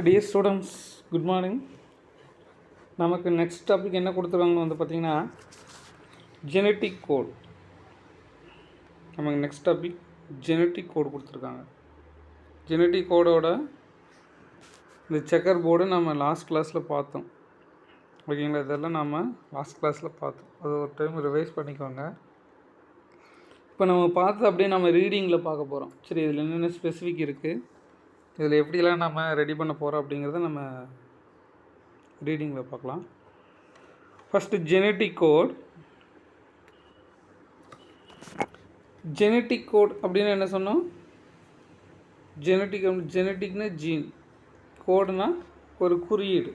Dear students, good morning. நமக்கு next topic என்ன கொடுத்துருக்காங்கன்னு வந்து பார்த்திங்கன்னா ஜெனட்டிக் கோட். நமக்கு நெக்ஸ்ட் டாபிக் ஜெனட்டிக் கோடு கொடுத்துருக்காங்க. ஜெனட்டிக் கோடோட இந்த செக்கர் போர்டு நம்ம லாஸ்ட் கிளாஸில் பார்த்தோம். ஓகேங்களா? இதெல்லாம் நம்ம லாஸ்ட் கிளாஸில் பார்த்தோம். அது ஒரு டைம் ரிவைஸ் பண்ணிக்கோங்க. இப்போ நம்ம பார்த்து அப்படியே நம்ம ரீடிங்கில் பார்க்க போகிறோம். சரி, இதில் என்னென்ன ஸ்பெசிஃபிக் இருக்குது, இதில் எப்படிலாம் நம்ம ரெடி பண்ண போகிறோம் அப்படிங்கிறத நம்ம ரீடிங்கில் பார்க்கலாம். First genetic code. Genetic code அப்படின்னு என்ன சொன்னோம்? ஜெனட்டிக்னா ஜீன், கோடுனா ஒரு குறியீடு.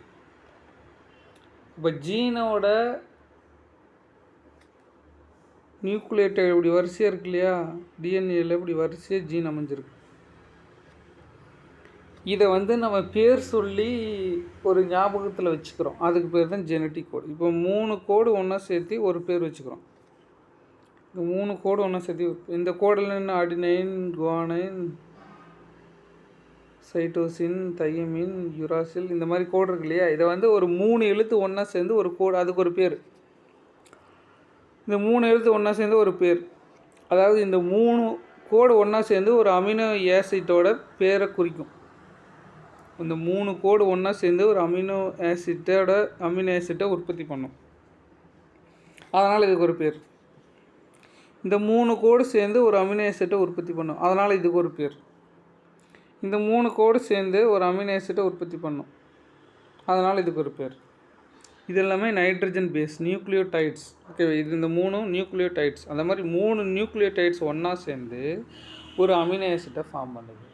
இப்போ ஜீனோட நியூக்ளியோடைடு இப்படி வரிசையாக இருக்கு இல்லையா, டிஎன்ஏல இப்படி வரிசையாக ஜீன் அமைஞ்சிருக்கு. இதை வந்து நம்ம பேர் சொல்லி ஒரு ஞாபகத்தில் வச்சுக்கிறோம். அதுக்கு பேர் தான் ஜெனட்டிக் கோடு. இப்போ 3 கோடு ஒன்றா சேர்த்து ஒரு பேர் வச்சுக்கிறோம். இந்த 3 கோடு ஒன்றா சேர்த்து இந்த கோடில் என்ன, adenine, guanine, cytosine, thiamine, uracil, இந்த மாதிரி கோடு இருக்கு இல்லையா. இதை வந்து ஒரு 3 எழுத்து ஒன்றா சேர்ந்து ஒரு கோடு, அதுக்கு ஒரு பேர். இந்த 3 எழுத்து ஒன்றா சேர்ந்து ஒரு பேர், அதாவது இந்த 3 கோடு ஒன்றா சேர்ந்து ஒரு அமினோ ஆசிட்டோட பேரை குறிக்கும். இந்த 3 கோடு ஒன்றா சேர்ந்து ஒரு அமினோ ஆசிட்டை உற்பத்தி பண்ணும். அதனால் இதுக்கு ஒரு பேர். இந்த 3 கோடு சேர்ந்து ஒரு அமினோ ஆசிட்டை உற்பத்தி பண்ணும். அதனால் இதுக்கு ஒரு பேர். இந்த 3 கோடு சேர்ந்து ஒரு அமினோ ஆசிட்டை உற்பத்தி பண்ணும். அதனால் இதுக்கு ஒரு பேர். இது எல்லாமே நைட்ரஜன் பேஸ் நியூக்ளியோடைட்ஸ். ஓகே, இது இந்த 3 நியூக்ளியோடைட்ஸ். அந்த மாதிரி 3 நியூக்ளியோடைட்ஸ் ஒன்றா சேர்ந்து ஒரு அமினோ ஆசிட்டை ஃபார்ம் பண்ணுது.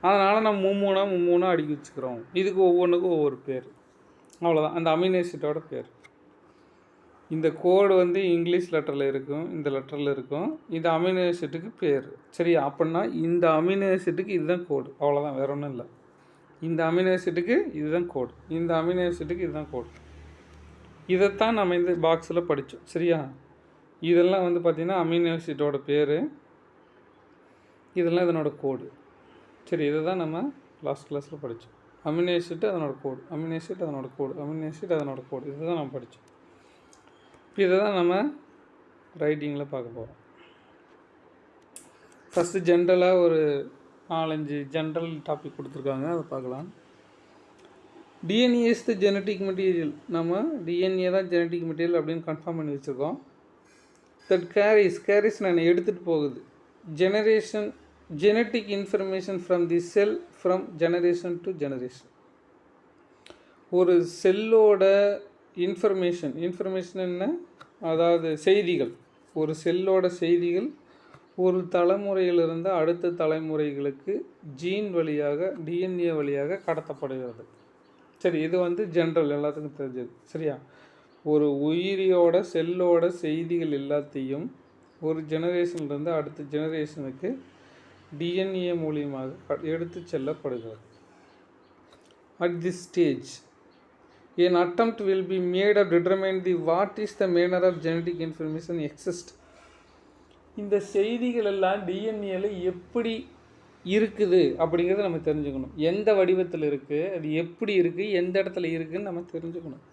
அதனால் நம்ம மும்மூணாக அடுக்கி வச்சுக்கிறோம். இதுக்கு ஒவ்வொன்றுக்கும் ஒவ்வொரு பேர். அவ்வளோதான் அந்த அமினோ ஆசிட்டோட பேர். இந்த கோடு வந்து இங்கிலீஷ் லெட்டரில் இருக்கும், இந்த லெட்டரில் இருக்கும். இந்த அமினோ ஆசிட்டுக்கு பேர். சரி, அப்படின்னா இந்த அமினோ ஆசிட்டுக்கு இதுதான் கோடு. அவ்வளோதான், வேற ஒன்றும் இல்லை. இந்த அமினோ ஆசிட்டுக்கு இதுதான் கோடு, இந்த அமினோ ஆசிட்டுக்கு இதுதான் கோடு. இதைத்தான் நம்ம இந்த பாக்ஸில் படித்தோம். சரியா? இதெல்லாம் வந்து பார்த்திங்கன்னா அமினோ ஆசிட்டோட பேர், இதெல்லாம் இதனோட கோடு. சரி, இதை தான் நம்ம லாஸ்ட் கிளாஸில் படித்தோம். அமினோ ஆசிட் அதனோட கோடு, அமினோ ஆசிட் அதனோட கோடு, அமினோ ஆசிட் அதனோட கோடு. இதை தான் நம்ம படித்தோம். இதை தான் நம்ம ரைட்டிங்கில் பார்க்க போகிறோம். ஃபஸ்ட்டு ஜென்ரலாக ஒரு 4-5 ஜென்ரல் டாபிக் கொடுத்துருக்காங்க, அதை பார்க்கலாம். DNA is the genetic material. நம்ம டிஎன்ஏ தான் ஜெனட்டிக் மெட்டீரியல் அப்படின்னு கன்ஃபார்ம் பண்ணி வச்சுருக்கோம். தட் கேரிஸ் நான் எடுத்துகிட்டு போகுது genetic information from the sell from generation to generation. ஒரு செல்லோட இன்ஃபர்மேஷன் என்ன, அதாவது செய்திகள். ஒரு செல்லோட செய்திகள் ஒரு தலைமுறையிலிருந்து அடுத்த தலைமுறைகளுக்கு ஜீன் வழியாக, டிஎன்ஏ வழியாக கடத்தப்படுகிறது. சரி, இது வந்து ஜென்ரல், எல்லாத்துக்கும் தெரிஞ்சது. சரியா? ஒரு உயிரியோட செல்லோட செய்திகள் எல்லாத்தையும் ஒரு ஜெனரேஷன்லேருந்து அடுத்த ஜெனரேஷனுக்கு டிஎன்ஏ மூலியமாக எடுத்து செல்லப்படுகிறது. At this stage, an attempt will be made to determine what is the manner of genetic information exist. இந்த செய்திகள் எல்லாம் டிஎன்ஏல எப்படி இருக்குது அப்படிங்கிறத நம்ம தெரிஞ்சுக்கணும். எந்த வடிவத்தில் இருக்குது, அது எப்படி இருக்குது, எந்த இடத்துல இருக்குதுன்னு நம்ம தெரிஞ்சுக்கணும்.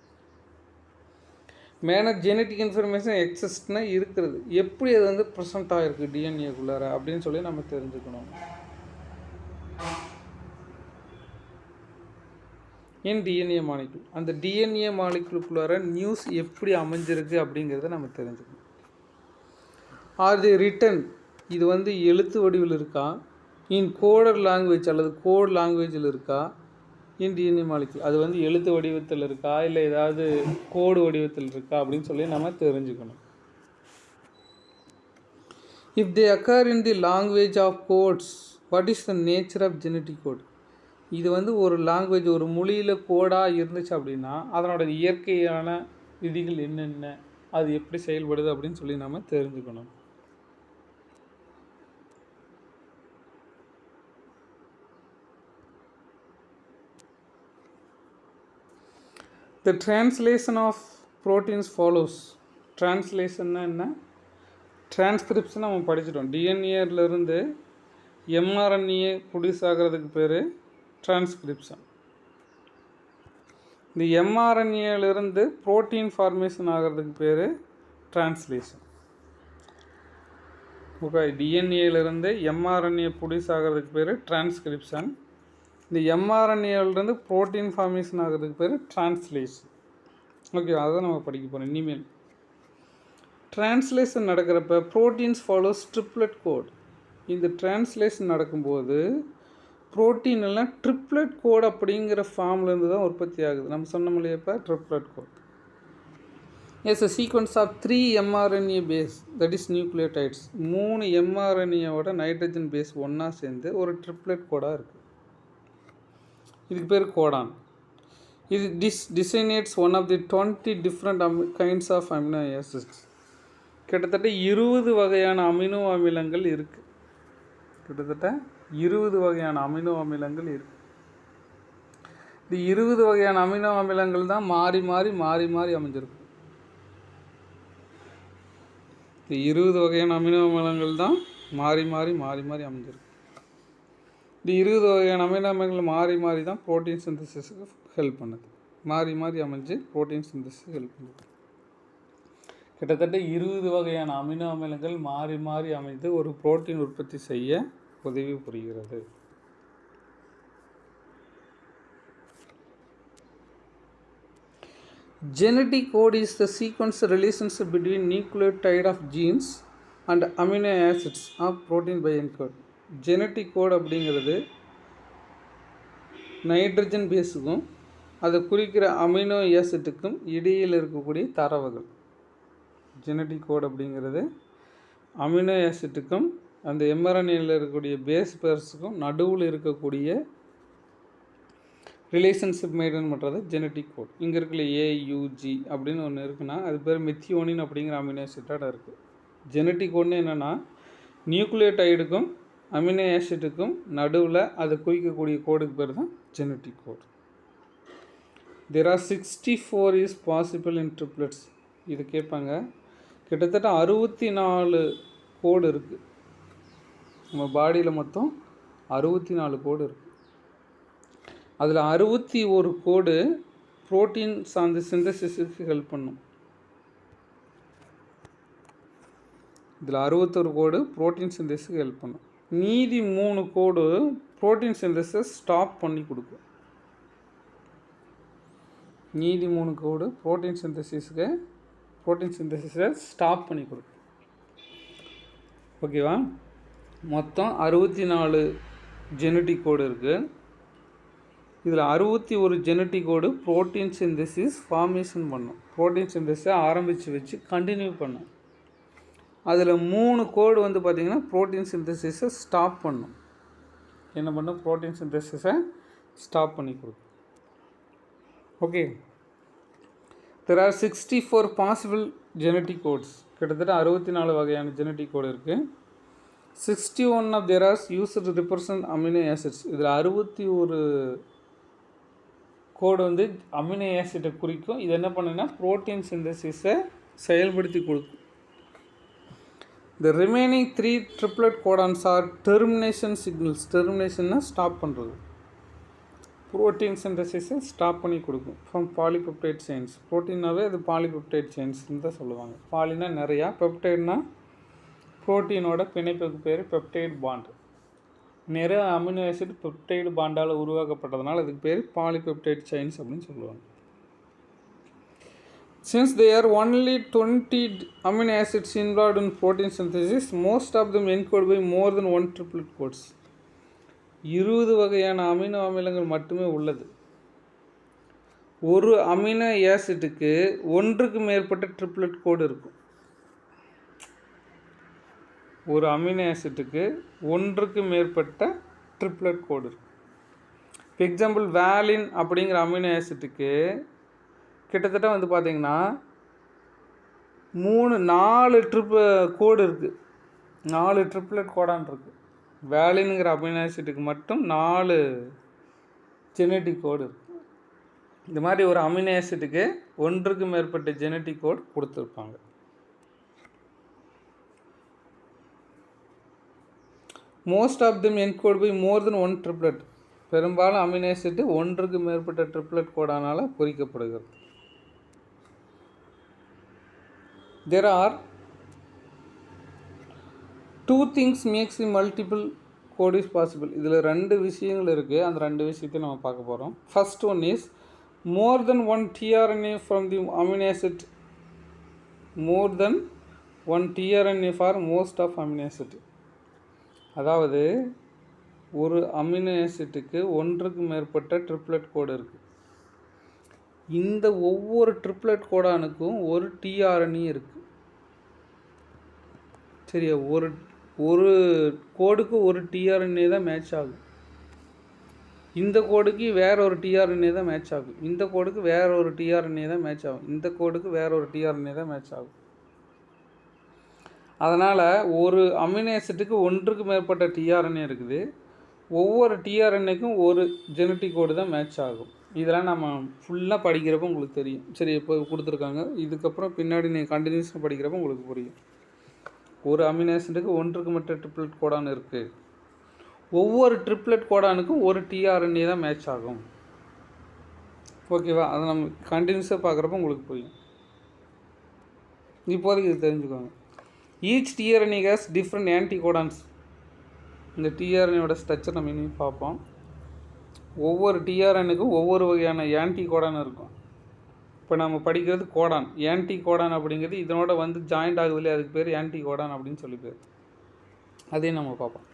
மேனர் ஜெனட்டிக் இன்ஃபர்மேஷன் எக்ஸிஸ்ட்னா இருக்கிறது, எப்படி அது வந்து ப்ரெசென்ட் ஆகிருக்கு டிஎன்ஏக்குள்ளார அப்படின்னு சொல்லி நம்ம தெரிஞ்சுக்கணும். ஏன் டிஎன்ஏ மாலிகுல், அந்த டிஎன்ஏ மாலிகுலுக்குள்ளார நியூஸ் எப்படி அமைஞ்சிருக்கு அப்படிங்கிறத நம்ம தெரிஞ்சுக்கணும். ஆர் தி ரிட்டன், இது வந்து எழுத்து வடிவில் இருக்கா, இன் கோடர் லாங்குவேஜ் அல்லது கோட் லாங்குவேஜில் இருக்கா, இன் டிஎன்ஏ மாலிகுல் அது வந்து எழுத்து வடிவத்தில் இருக்கா இல்லை ஏதாவது கோடு வடிவத்தில் இருக்கா அப்படின்னு சொல்லி நம்ம தெரிஞ்சுக்கணும். If they occur in the language of codes, what is the nature of genetic code. இது வந்து ஒரு லாங்குவேஜ், ஒரு மொழியில் கோடாக இருந்துச்சு அப்படின்னா அதனோட இயற்கையான விதிகள் என்னென்ன, அது எப்படி செயல்படுது அப்படின்னு சொல்லி நம்ம தெரிஞ்சுக்கணும். The translation of proteins follows. Translation என்ன, டிரான்ஸ்கிரிப்ஷன் நம்ம படிச்சிட்டோம். டிஎன்ஏலேருந்து எம்ஆர்என்ஏ ப்ரொடியூஸ் ஆகிறதுக்கு பேர் டிரான்ஸ்கிரிப்ஷன். இந்த எம்ஆர்என்ஏலேருந்து ப்ரோட்டீன் ஃபார்மேஷன் ஆகிறதுக்கு பேர் டிரான்ஸ்லேஷன். ஓகே, டிஎன்ஏலேருந்து எம்ஆர்என்ஏ ப்ரொடியூஸ் ஆகிறதுக்கு பேர் டிரான்ஸ்கிரிப்ஷன். இந்த எம்ஆர்என்ஏலேருந்து ப்ரோட்டீன் ஃபார்மேஷன் ஆகிறதுக்கு பேர் டிரான்ஸ்லேஷன். ஓகே, அதை நம்ம படிக்க போகிறோம் இனிமேல். டிரான்ஸ்லேஷன் நடக்கிறப்ப ப்ரோட்டீன்ஸ் ஃபாலோஸ் ட்ரிப்ளெட் கோட். இந்த டிரான்ஸ்லேஷன் நடக்கும்போது ப்ரோட்டீன் எல்லாம் ட்ரிப்ளெட் கோட் அப்படிங்கிற ஃபார்ம்லேருந்து தான் உற்பத்தி ஆகுது. நம்ம சொன்னோம் இல்லையா இப்போ triplet code. Yes, sequence of 3 mRNA base, that is nucleotides. 3 mRNAவோட நைட்ரஜன் பேஸ் ஒன்றா சேர்ந்து ஒரு ட்ரிப்ளெட் கோடாக இருக்குது. இதுக்கு பேர் கோடான். இது designates one of the 20 different kinds of amino acids. கிட்டத்தட்ட 20 வகையான அமினோ அமிலங்கள் இருக்குது. கிட்டத்தட்ட 20 வகையான அமினோ அமிலங்கள் இருக்குது. இந்த 20 வகையான அமினோ அமிலங்கள் தான் மாறி மாறி மாறி மாறி அமைஞ்சிருக்கும். இந்த 20 வகையான அமினோ அமிலங்கள் தான் மாறி மாறி மாறி மாறி அமைஞ்சிருக்கு. இந்த 20 வகையான அமினோ அமிலங்கள் மாறி மாறி தான் ப்ரோட்டீன் சிந்தசிஸுக்கு ஹெல்ப் பண்ணுது. மாறி மாறி அமைஞ்சு ப்ரோட்டீன் சிந்தசிஸ் ஹெல்ப் பண்ணுது. கிட்டத்தட்ட 20 வகையான அமினோ அமிலங்கள் மாறி மாறி அமைந்து ஒரு புரோட்டீன் உற்பத்தி செய்ய உதவி புரிகிறது. Genetic code is the sequence relationship between nucleotide of genes and amino acids of protein by encode. Genetic code அப்படிங்கிறது நைட்ரஜன் பேஸுக்கும் அதை குறிக்கிற அமினோ ஆசிட்டுக்கும் இடையில் இருக்கக்கூடிய தரவுகள். ஜெனட்டிக் கோட் அப்படிங்கிறது அமினோ ஆசிட்டுக்கும் அந்த எம்ஆர்என்ஏயில் இருக்கக்கூடிய பேஸ் பேர்ஸுக்கும் நடுவில் இருக்கக்கூடிய ரிலேஷன்ஷிப் மெயின்டைன் பண்ணுறது ஜெனட்டிக் கோட். இங்கே இருக்கிற ஏயுஜி அப்படின்னு ஒன்று இருக்குன்னா அது பேர் மெத்தியோனின் அப்படிங்கிற அமினோ ஆசிட்டோட இருக்குது. ஜெனட்டிக் கோட்னு என்னென்னா நியூக்ளியோடைடுக்கும் அமினோ ஆசிட்டுக்கும் நடுவில் அதை குறிக்கக்கூடிய கோடுக்கு பேர் தான் genetic code. There are 64 is possible in triplets. இது கேட்பாங்க. கிட்டத்தட்ட 64 கோடு இருக்குது. நம்ம பாடியில் மொத்தம் 64 கோடு இருக்குது. அதில் 61 கோடு ப்ரோட்டீன் சார்ந்த சிந்தசிஸுக்கு ஹெல்ப் பண்ணும். இதில் 61 கோடு ப்ரோட்டீன் சிந்தசிஸுக்கு ஹெல்ப் பண்ணும். மீதி 3 கோடு ப்ரோட்டீன் சிந்தசிஸை ஸ்டாப் பண்ணி கொடுக்கும். மீதி 3 கோடு ப்ரோட்டீன் சிந்தசிஸை ஸ்டாப் பண்ணி கொடுக்கும். ஓகேவா? மொத்தம் 64 ஜெனட்டிக் கோடு இருக்குது. இதில் 61 ஜெனட்டிக் கோடு ப்ரோட்டீன் சிந்தசிஸ் ஃபார்மேஷன் பண்ணும். ப்ரோட்டீன் சிந்தசிஸை ஆரம்பித்து வச்சு கண்டினியூ பண்ணும். அதில் 3 கோடு வந்து பார்த்திங்கன்னா ப்ரோட்டீன் சிந்தசிஸை ஸ்டாப் பண்ணும். என்ன பண்ணும்? ப்ரோட்டீன் சிந்தசிஸை ஸ்டாப் பண்ணி கொடுக்கும். Okay, there are 64 possible genetic codes. கிட்டத்தட்ட 64 வகையான ஜெனட்டிக் கோடு இருக்குது. 61 of there are used to represent amino acids. இதில் 61 கோடு வந்து அமினோ ஆசிட்டை குறிக்கும். இது என்ன பண்ணுன்னா ப்ரோட்டீன் சிந்தசிஸை செயல்படுத்தி கொடுக்கும். The remaining 3 triplet codons are termination signals. Terminationனா ஸ்டாப் பண்ணுறது. ப்ரோட்டீன் சிந்தசிஸை ஸ்டாப் பண்ணி கொடுக்கும் ஃப்ரம் பாலிபெப்டைட் செயின்ஸ். ப்ரோட்டீனாவே அது பாலிபெப்டைட் செயின்ஸ்ன்னு தான் சொல்லுவாங்க. பாலினா நிறையா, பெப்டைட்னா ப்ரோட்டீனோட பிணைப்புக்கு பேர் பெப்டைட் பாண்ட். நிறைய அமினோ ஆசிட் பெப்டைடு பாண்டால் உருவாக்கப்பட்டதுனால அதுக்கு பேர் பாலிபெப்டைட் செயின்ஸ் அப்படின்னு சொல்லுவாங்க. Since there are only 20 amino acids involved in protein synthesis, most of them encode by more than one triplet codes. 20 வகையான அமினோ அமிலங்கள் மட்டுமே உள்ளது. ஒரு அமினோ ஆசிட்டுக்கு ஒன்றுக்கு மேற்பட்ட ட்ரிப்ளெட் கோடு இருக்கும். ஒரு அமினோ ஆசிட்டுக்கு ஒன்றுக்கு மேற்பட்ட ட்ரிப்ளெட் கோடு இருக்கும். இப்போ எக்ஸாம்பிள் வேலின் அப்படிங்கிற அமினோ ஆசிட்டுக்கு கிட்டத்தட்ட வந்து பார்த்திங்கன்னா 4 கோடு இருக்குது. 4 ட்ரிப்ளெட் கோடான் இருக்குது. வேலினுங்கிற அமினோ ஆசிட்டுக்கு மட்டும் 4 ஜெனட்டிக் கோடு இருக்குது. இந்த மாதிரி ஒரு அமினோ ஆசிட்டுக்கு ஒன்றுக்கு மேற்பட்ட ஜெனட்டிக் கோட் கொடுத்துருப்பாங்க. Most of them encode by more than one triplet. பெரும்பாலும் அமினோ ஆசிட் ஒன்றுக்கு மேற்பட்ட ட்ரிப்ளெட் கோடானால் குறிக்கப்படுகிறது. There are two things makes the multiple code is possible. இதில் 2 விஷயங்கள் இருக்குது. அந்த 2 விஷயத்தையும் நம்ம பார்க்க போகிறோம். First one is more than one tRNA from the amino acid. More than one tRNA for most of amino acid. அதாவது ஒரு அமினோ ஆசிட்டுக்கு ஒன்றுக்கு மேற்பட்ட ட்ரிப்ளெட் கோடு இருக்குது. இந்த ஒவ்வொரு ட்ரிப்ளெட் கோடானுக்கும் ஒரு டிஆர்என்ஏ இருக்குது. சரியா? ஒரு கோடுக்கு ஒரு டிஆர்என்ஏ தான் மேட்ச் ஆகும். இந்த கோடுக்கு வேற ஒரு டிஆர்என்ஏ தான் மேட்ச் ஆகும். இந்த கோடுக்கு வேற ஒரு டிஆர்என்ஏ தான் மேட்ச் ஆகும். இந்த கோடுக்கு வேற ஒரு டிஆர்என்ஏ தான் மேட்ச் ஆகும். அதனால் ஒரு அமினோ ஆசிட்டுக்கு ஒன்றுக்கு மேற்பட்ட டிஆர்என்ஏ இருக்குது. ஒவ்வொரு டிஆர்என்ஏக்கும் ஒரு ஜெனட்டிக் கோடு தான் மேட்ச் ஆகும். இதெல்லாம் நம்ம ஃபுல்லாக படிக்கிறப்போ உங்களுக்கு தெரியும். சரி, இப்போ கொடுத்துருக்காங்க. இதுக்கப்புறம் பின்னாடி நீங்கள் கண்டினியூஸாக படிக்கிறப்போ உங்களுக்கு புரியும். ஒரு அமினோ ஆசிட்டுக்கு ஒன்றுக்கு மேற்பட்ட ட்ரிப்ளெட் கோடான் இருக்குது. ஒவ்வொரு ட்ரிப்ளெட் கோடானுக்கும் ஒரு டிஆர்என்ஏ தான் மேட்ச் ஆகும். ஓகேவா? அதை நம்ம கண்டினியூஸாக பார்க்குறப்போ உங்களுக்கு புரியும். இப்போதைக்கு இது தெரிஞ்சுக்கோங்க. Each tRNA has different anti codons. இந்த டிஆர்என்ஏவோட ஸ்ட்ரக்சர் நம்ம இனி பார்ப்போம். ஒவ்வொரு டிஆர்எனுக்கும் ஒவ்வொரு வகையான ஆன்டி கோடான் இருக்கும். இப்போ நம்ம படிக்கிறது கோடான். ஆன்டி கோடான் அப்படிங்கிறது இதனோட வந்து ஜாயிண்ட் ஆகுதுல, அதுக்கு பேர் ஆன்டி கோடான் அப்படின்னு சொல்லி பேர். அதையும் நம்ம பார்ப்போம்.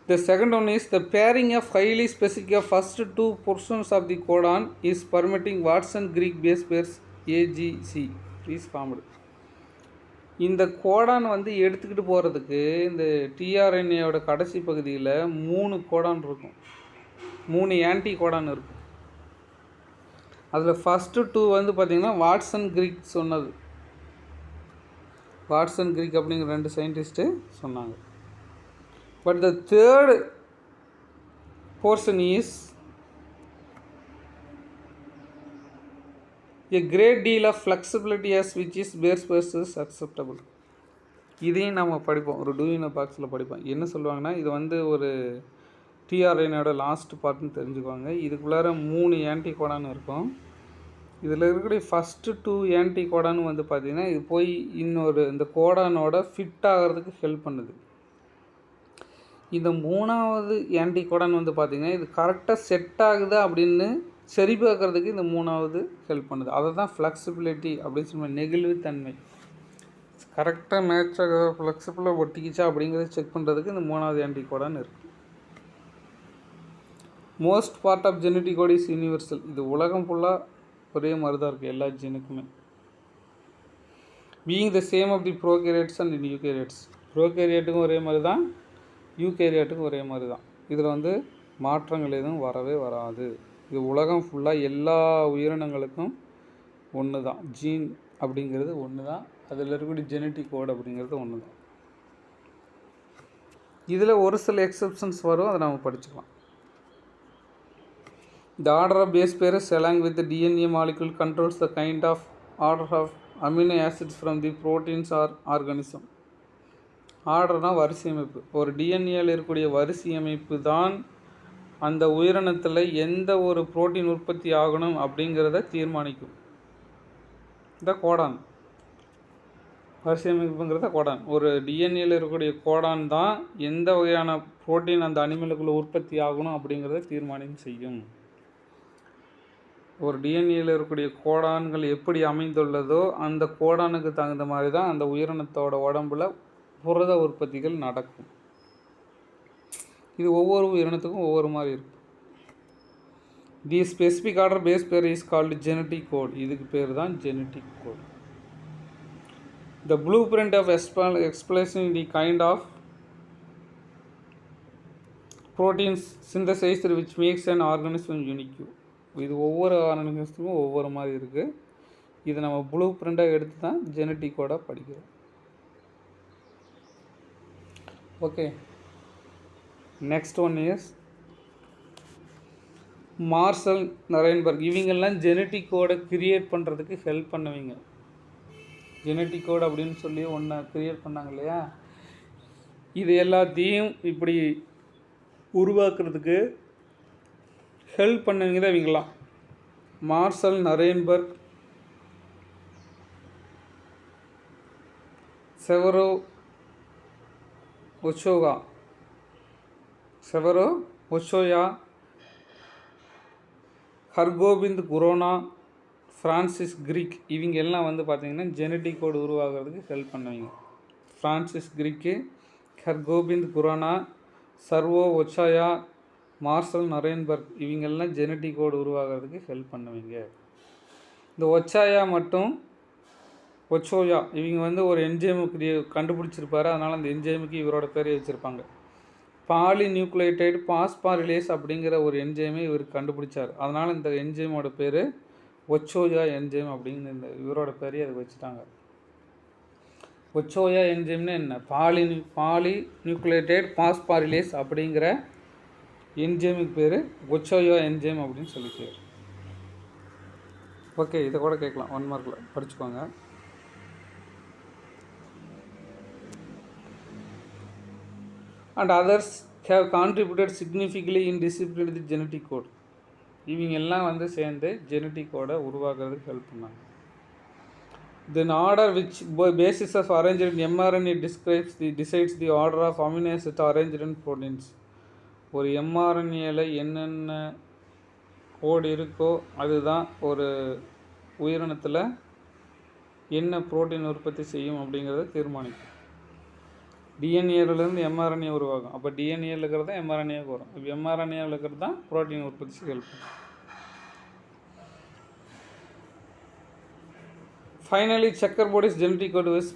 The second one is the pairing of highly specific of first two portions of the codon is permitting Watson-Crick base pairs AGC is formed. இந்த கோடான் வந்து எடுத்துக்கிட்டு போகிறதுக்கு இந்த டிஆர்என்ஏவோட கடைசி பகுதியில் 3 கோடான் இருக்கும். 3 ஆன்டி கோடான் இருக்கும். அதில் ஃபஸ்ட்டு 2 வந்து பார்த்திங்கன்னா வாட்சன்-கிரிக் சொன்னது. வாட்சன்-கிரிக் அப்படிங்கிற 2 சயின்டிஸ்ட்டு சொன்னாங்க. But the third portion is a great deal of flexibility as which is base pairs is acceptable. இதையும் நம்ம படிப்போம். ஒரு டூயின பாக்ஸில் படிப்போம். என்ன சொல்லுவாங்கன்னா, இது வந்து ஒரு டிஆர்எனோட லாஸ்ட் பார்ட்னு தெரிஞ்சுக்குவாங்க. இதுக்குள்ளார 3 ஆன்டி கோடான் இருக்கும். இதில் இருக்கக்கூடிய ஃபஸ்ட்டு 2 ஆன்டி கோடான் வந்து பார்த்திங்கன்னா, இது போய் இன்னொரு இந்த கோடானோட ஃபிட் ஆகிறதுக்கு ஹெல்ப் பண்ணுது. இந்த 3வது ஆன்டி கோடான் வந்து பார்த்திங்கன்னா, இது கரெக்டாக செட் ஆகுதா அப்படின்னு சரி பார்க்குறதுக்கு இந்த 3வது ஹெல்ப் பண்ணுது. அதை தான் ஃப்ளெக்சிபிலிட்டி அப்படின்னு சொல்லுவாங்க. நெகிழ்வுத்தன்மை. கரெக்டாக மேட்ச் ஆகுதா, ஃப்ளெக்சிபிளாக ஒட்டிக்கிச்சா அப்படிங்கிறத செக் பண்ணுறதுக்கு இந்த 3வது ஆன்டி கோடான் இருக்குது. Most part of genetic code is universal. இது உலகம் ஃபுல்லாக ஒரே மாதிரி தான் இருக்குது எல்லா ஜீனுக்குமே. Being the same of the prokaryotes and eukaryotes. ப்ரோகேரியட்டுக்கும் ஒரே மாதிரி தான், யூகேரியட்டுக்கும் ஒரே மாதிரி தான். இதில் வந்து மாற்றங்கள் எதுவும் வரவே வராது. இது உலகம் ஃபுல்லாக எல்லா உயிரினங்களுக்கும் ஒன்று தான். ஜீன் அப்படிங்கிறது ஒன்று தான். அதில் இருக்கக்கூடிய ஜெனட்டிக் கோட் அப்படிங்கிறது ஒன்று தான். இதில் ஒரு சில எக்ஸப்ஷன்ஸ் வரும், அதை நம்ம படிச்சுக்கலாம். The order of base pairs along with the DNA molecule controls the kind of order of amino acids from the proteins or organism. ஆர்டர்னால் வரிசை அமைப்பு. ஒரு டிஎன்ஏவில் இருக்கக்கூடிய வரிசை அமைப்பு தான் அந்த உயிரினத்தில் எந்த ஒரு புரோட்டீன் உற்பத்தி ஆகணும் அப்படிங்கிறத தீர்மானிக்கும். இந்த கோடான் வரிசை அமைப்புங்கிறத கோடான். ஒரு டிஎன்ஏவில் இருக்கக்கூடிய கோடான் தான் எந்த வகையான புரோட்டீன் அந்த அனிமலுக்குள்ளே உற்பத்தி ஆகணும் அப்படிங்கிறத தீர்மானம் செய்யும். ஒரு டிஎன்ஏவில் இருக்கக்கூடிய கோடான்கள் எப்படி அமைந்துள்ளதோ அந்த கோடானுக்கு தகுந்த மாதிரி தான் அந்த உயிரினத்தோட உடம்புல புரத உற்பத்திகள் நடக்கும். இது ஒவ்வொரு உயிரினத்துக்கும் ஒவ்வொரு மாதிரி இருக்கும். The specific order base pair is called genetic code. இதுக்கு பேர் தான் genetic code. The blueprint of explanation the kind of proteins synthesised which makes an organism unique. இது ஒவ்வொரு ஆர்கானிசத்துக்கும் ஒவ்வொரு மாதிரி இருக்குது. இதை நம்ம ப்ளூ பிரிண்டாக எடுத்து தான் ஜெனட்டிக் கோடாக படிக்கிறோம். Okay, next one is Marshall Nirenberg. இவங்கெல்லாம் ஜெனட்டிக் கோடை கிரியேட் பண்ணுறதுக்கு ஹெல்ப் பண்ணுவீங்க. ஜெனட்டிக் கோட் அப்படின்னு சொல்லி ஒன்றை கிரியேட் பண்ணாங்க இல்லையா, இது எல்லாத்தையும் இப்படி உருவாக்குறதுக்கு ஹெல்ப் பண்ணவங்க தான் இவங்களாம். Marshall Nirenberg, Severo Ochoa, Hargobind Khorana, Francis Crick, இவங்க எல்லாம் வந்து பார்த்திங்கன்னா ஜெனட்டிக் கோடு உருவாகிறதுக்கு ஹெல்ப் பண்ணுவீங்க. Francis Crick, Hargobind Khorana, Severo Ochoa, Marshall Nirenberg, இவங்கெல்லாம் ஜெனட்டிக் கோடு உருவாகிறதுக்கு ஹெல்ப் பண்ணுவீங்க. இந்த ஒச்சாயா மற்றும் ஒச்சோயா இவங்க வந்து ஒரு என்ஜைமுக்கு கண்டுபிடிச்சிருப்பாரு. அதனால் அந்த என்ஜைமுக்கு இவரோட பேரை வச்சுருப்பாங்க. பாலிநியூக்ளியோடைடு பாஸ்பாரிலேஸ் அப்படிங்கிற ஒரு என்ஜைமை இவர் கண்டுபிடிச்சார். அதனால் இந்த என்ஜைமோட பேர் ஒச்சோயா என்ஜைம் அப்படின்னு இந்த இவரோட பேரையே அதுக்கு வச்சுட்டாங்க. ஒச்சோயா என்ஜைம்னு என்ன? பாலிநியூக்ளியோடைடு பாஸ்பாரிலேஸ் அப்படிங்கிற என்ஜைமுக்கு பேர் ஒச்சோயா என்ஜைம் அப்படின்னு சொல்லி பேர். ஓகே, இதை கூட கேட்கலாம் 1 மார்க்கில் படிச்சுக்கோங்க. And others have contributed significantly in disciplining the genetic code. இவங்க எல்லாம் வந்து சேர்ந்து ஜெனட்டிக் கோடை உருவாக்குறதுக்கு ஹெல்ப் பண்ணாங்க. Then order which basis of arranged in mRNA decides the order of amino acid arranged in proteins. ஒரு mRNAல என்னென்ன கோடு இருக்கோ அதுதான் ஒரு உயிரினத்தில் என்ன புரோட்டீன் உற்பத்தி செய்யும் அப்படிங்கிறத தீர்மானிக்கும். டிஎன்ஏலேருந்து mRNA உருவாகும். அப்போ டிஎன்ஏவில் இருக்கிறது தான் mRNAவுக்கு வரும். இப்போ mRNAவில் இருக்கிறது தான் புரோட்டீன் உற்பத்தி ஹெல்ப் பண்ணும். Finally checkerboard is genetic code is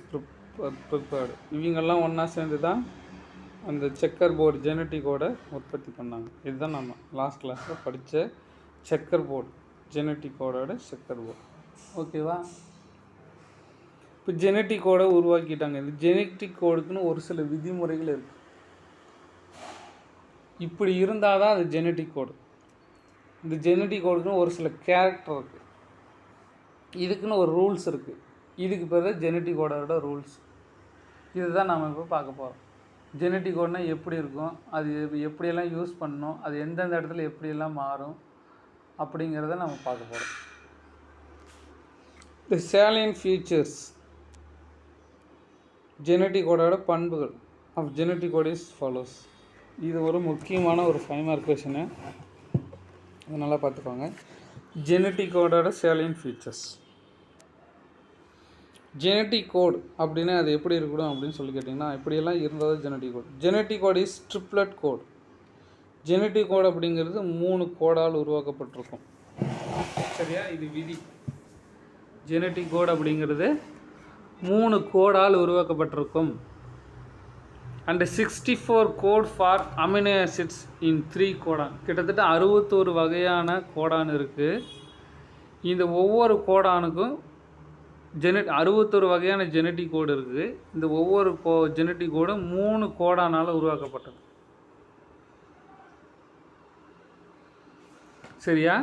prepared. இவங்கெல்லாம் ஒன்றா சேர்ந்து தான் அந்த செக்கர் போர்டு ஜெனட்டிக் கோடை உற்பத்தி பண்ணாங்க. இதுதான் நம்ம லாஸ்ட் கிளாஸில் படித்த செக்கர் போர்டு, ஜெனட்டிக் கோடோட செக்கர் போர்டு. ஓகேவா? இப்போ ஜெனட்டிக் கோடை உருவாக்கிட்டாங்க. இந்த ஜெனட்டிக் கோடுக்குன்னு ஒரு சில விதிமுறைகள் இருக்குது. இப்படி இருந்தால் தான் அது ஜெனட்டிக் கோடு. இந்த ஜெனட்டிக் கோடுக்குன்னு ஒரு சில கேரக்டர் இருக்குது. இதுக்குன்னு ஒரு ரூல்ஸ் இருக்குது. இதுக்கு பேர் தான் ஜெனட்டிக் கோடோட ரூல்ஸ். இதுதான் நம்ம இப்போ பார்க்க போகிறோம். ஜெனட்டிக் கோட்னா எப்படி இருக்கும், அது எப்படியெல்லாம் யூஸ் பண்ணணும், அது எந்தெந்த இடத்துல எப்படியெல்லாம் மாறும் அப்படிங்கிறத நம்ம பார்க்க போகிறோம். தி salient ஃபீச்சர்ஸ், ஜெனட்டிக் கோடோட பண்புகள் of genetic code is follows. இது ஒரு முக்கியமான ஒரு 5 மார்க் கொஷனு. அதனால் பார்த்துக்கோங்க. ஜெனட்டிக் கோடோட salient ஃபீச்சர்ஸ். ஜெனட்டிக் கோட் அப்படின்னா அது எப்படி இருக்கணும் அப்படின்னு சொல்லி கேட்டிங்கன்னா, இப்படியெல்லாம் இருந்தது genetic code. Genetic code is triplet code. Genetic code அப்படிங்கிறது 3 கோடால் உருவாக்கப்பட்டிருக்கும். சரியா? இது விதி. ஜெனட்டிக் கோட் அப்படிங்கிறது 3 கோடால் உருவாக்கப்பட்டிருக்கும். And 64 code for amino acids in 3 codon. கிட்டத்தட்ட 61 வகையான கோடான் இருக்குது. இந்த ஒவ்வொரு கோடானுக்கும் 61 வகையான ஜெனட்டிக் கோடு இருக்குது. இந்த ஒவ்வொரு ஜெனட்டிக் கோடும் 3 கோடானால் உருவாக்கப்பட்டது. சரியா?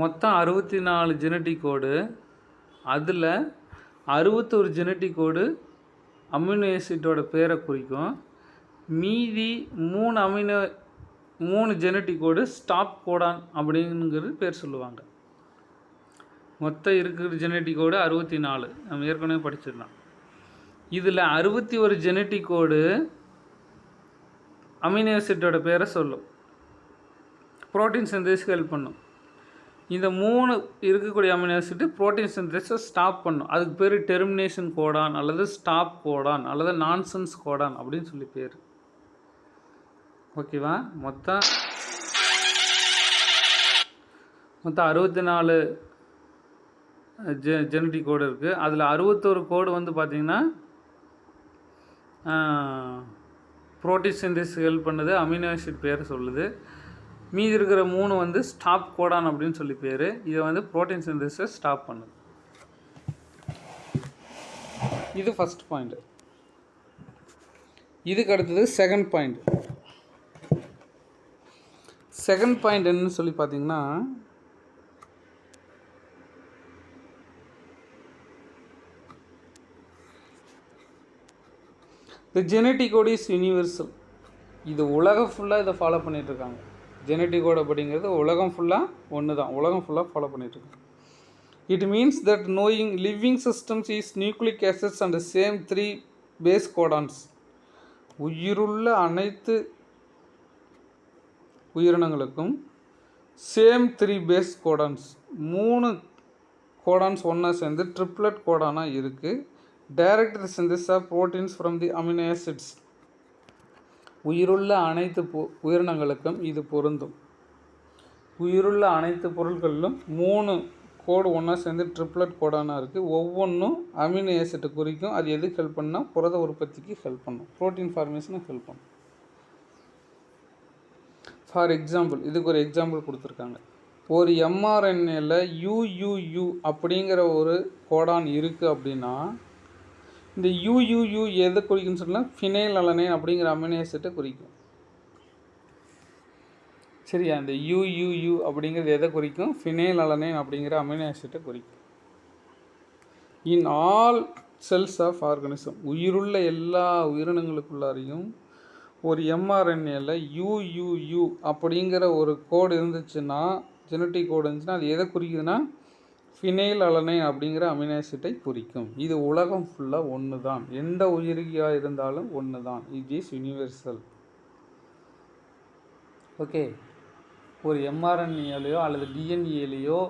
மொத்தம் 64 ஜெனட்டிக் கோடு. அதில் 61 ஜெனட்டிக் கோடு அமினோ ஆசிட்டோட பேரை குறிக்கும். மீதி 3 ஜெனட்டிக் கோடு ஸ்டாப் கோடான் அப்படிங்கிறது பேர் சொல்லுவாங்க. மொத்தம் இருக்கிற ஜெனட்டிக் கோடு 64. நம்ம ஏற்கனவே படிச்சிடலாம். இதில் 61 ஜெனட்டிக் கோடு அமினோ ஆசிட்டோட பேரை சொல்லும், புரோட்டீன் சிந்தேசிஸ்க்கு ஹெல்ப் பண்ணும். இந்த 3 இருக்கக்கூடிய அமினோ ஆசிட் புரோட்டீன் சிந்தேசிஸை ஸ்டாப் பண்ணும். அதுக்கு பேர் டெர்மினேஷன் கோடான் அல்லது ஸ்டாப் கோடான் அல்லது நான்சென்ஸ் கோடான் அப்படின்னு சொல்லி பேர். ஓகேவா? மொத்தம் 64 ஜெனட்டிக் கோடு இருக்குது. அதில் 61 கோடு வந்து பார்த்திங்கன்னா புரோட்டீன் சிந்தேசிஸ்க்கு ஹெல்ப் பண்ணுது, அமினோ ஆசிட் பேர் சொல்லுது. மீதி இருக்கிற 3 வந்து ஸ்டாப் கோடான் அப்படின்னு சொல்லி பேர். இதை வந்து புரோட்டீன் சிந்தேசிஸை ஸ்டாப் பண்ணுது. இது ஃபஸ்ட் பாயிண்ட். இதுக்கு அடுத்தது செகண்ட் பாயிண்ட். செகண்ட் பாயிண்ட் என்னன்னு சொல்லி பார்த்தீங்கன்னா, the genetic code is universal. இது உலகம் ஃபுல்லாக இதை ஃபாலோ பண்ணிகிட்ருக்காங்க. ஜெனட்டிக் கோட் அப்படிங்கிறது உலகம் ஃபுல்லாக ஒன்று தான், உலகம் ஃபுல்லாக ஃபாலோ பண்ணிகிட்ருக்கு. It means that knowing living systems is nucleic acids and same 3 base codons. உயிருள்ள அனைத்து உயிரினங்களுக்கும் சேம் 3 பேஸ் கோடான்ஸ், 3 கோடான்ஸ் ஒன்றா சேர்ந்து ட்ரிப்ளட் கோடானாக இருக்குது. Direct synthesis of proteins from the amino acids. உயிருள்ள அனைத்து உயிரினங்களுக்கும் இது பொருந்தும். உயிருள்ள அனைத்து பொருட்களிலும் 3 கோடு ஒன்றா சேர்ந்து ட்ரிப்ளட் கோடானாக இருக்குது. ஒவ்வொன்றும் அமினோ ஆசிட்டை குறிக்கும். அது எதுக்கு ஹெல்ப் பண்ணால் புரத உற்பத்திக்கு ஹெல்ப் பண்ணும், ப்ரோட்டீன் ஃபார்மேஷனுக்கு ஹெல்ப் பண்ணும். ஃபார் எக்ஸாம்பிள், இதுக்கு ஒரு எக்ஸாம்பிள் கொடுத்துருக்காங்க. ஒரு எம்ஆர்என்ஏல யூயூயூ அப்படிங்கிற ஒரு கோடான் இருக்குது அப்படின்னா, இந்த யூயூயூ எதை குறிக்குன்னு சொன்னால் ஃபினைல் அலனைன் அப்படிங்கிற அமினோ ஆசிட்டை குறிக்கும். சரியா? இந்த யூயூயூ அப்படிங்கிறது எதை குறிக்கும்? ஃபினைல் அலனைன் அப்படிங்கிற அமினோ ஆசிட்டை குறிக்கும். In all cells of organism, உயிருள்ள எல்லா உயிரினங்களுக்குள்ளாரையும் ஒரு எம்ஆர்என்ஏல யூயூயூ அப்படிங்கிற ஒரு கோடு இருந்துச்சுன்னா, ஜெனட்டிக் கோடு இருந்துச்சுன்னா, அது எதை குறிக்குதுன்னா ஃபினைல் அலனைன் அப்படிங்கிற அமினோ ஆசிட்டை குறிக்கும். இது உலகம் ஃபுல்லாக ஒன்று தான், எந்த உயிரியாக இருந்தாலும் ஒன்று தான். It is universal. ஓகே, ஒரு எம்ஆர்என்ஏலையோ அல்லது டிஎன்ஏலையோ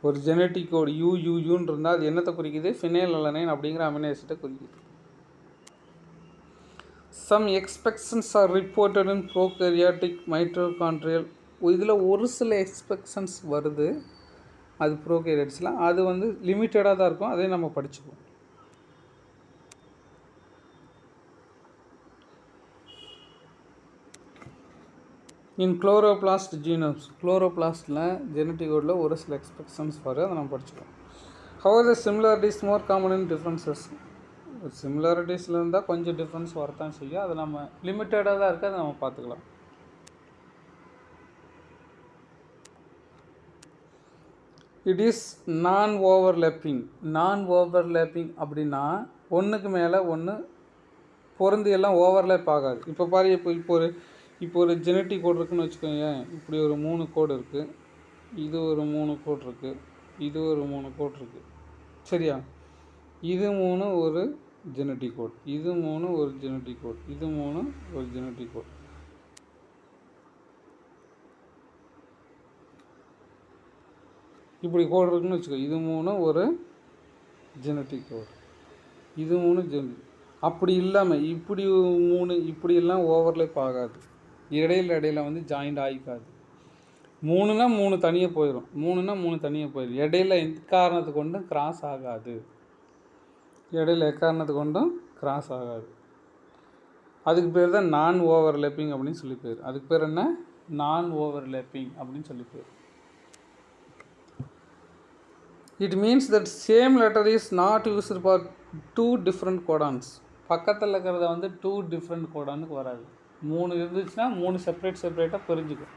ஒரு ஜெனட்டிக் கோடு யூயூயூன்னு இருந்தால் அது என்னத்தை குறிக்குது? ஃபினைல் அலனைன் அப்படிங்கிற அமினோ ஆசிட்டை குறிக்குது. Some exceptions are reported in prokaryotic mitochondrial. இதில் ஒரு சில எக்ஸ்பெக்ஷன்ஸ் வருது, அது ப்ரோகேரியட்ஸில். அது வந்து லிமிட்டடாக தான் இருக்கும், அதே நம்ம படிச்சுக்குவோம். இன் குளோரோபிளாஸ்ட் ஜீனோம்ஸ், குளோரோபிளாஸ்டில் ஜெனட்டிக் கோடில் ஒரு சில எக்ஸ்பெக்ஷன்ஸ் வரும், அதை நம்ம படிச்சுக்குவோம். However the similarities more common in differences. சிமிலாரிட்டிஸில் இருந்தால் கொஞ்சம் டிஃப்ரென்ஸ் வரத்தான் செய்யும், அது நம்ம லிமிட்டடாக தான் இருக்குது, அதை நம்ம பார்த்துக்கலாம். இட் இஸ் நான் ஓவர்லேப்பிங். நான் ஓவர்லேப்பிங் அப்படின்னா ஒன்றுக்கு மேலே ஒன்று பொருந்தி எல்லாம் ஓவர்லேப் ஆகாது. இப்போ பாரு, இப்போ ஒரு ஜெனட்டிக் கோடு இருக்குதுன்னு வச்சுக்கோங்க. இப்படி ஒரு 3 கோடு இருக்குது, இது ஒரு 3 கோடு இருக்குது, இது ஒரு 3 கோடு இருக்குது. சரியா? இது 3 ஒரு ஜெனட்டிக் கோட், இது 3 ஒரு ஜெனட்டிக் கோட், இது 3 ஒரு ஜெனட்டிக் கோட். இப்படி கோடு இருக்குன்னு வச்சுக்கோ. இது 3 ஒரு ஜெனட்டிக் கோடு, இது 3 ஜெனட்டிக். அப்படி இல்லாமல் இப்படி 3 இப்படியெல்லாம் ஓவர்லேப் ஆகாது, இடையில வந்து ஜாயிண்ட் ஆகிக்காது. 3னா 3 தனியாக போயிடும், 3னா 3 தனியாக போயிடும். இடையில எக்காரணத்தை கொண்டும் கிராஸ் ஆகாது, இடையில எக்காரணத்தை கொண்டும் கிராஸ் ஆகாது. அதுக்கு பேர் தான் நான் ஓவர்லேப்பிங் அப்படின்னு சொல்லி பேர். அதுக்கு பேர் என்ன? நான் ஓவர்லேப்பிங் அப்படின்னு சொல்லி பேர். It means that same letter is not used for 2 different codons. பக்கத்தில் இருக்கிறத வந்து 2 டிஃப்ரெண்ட் கோடானுக்கு வராது. 3 இருந்துச்சுன்னா 3 செப்பரேட்டாக பிரிஞ்சுக்கும்.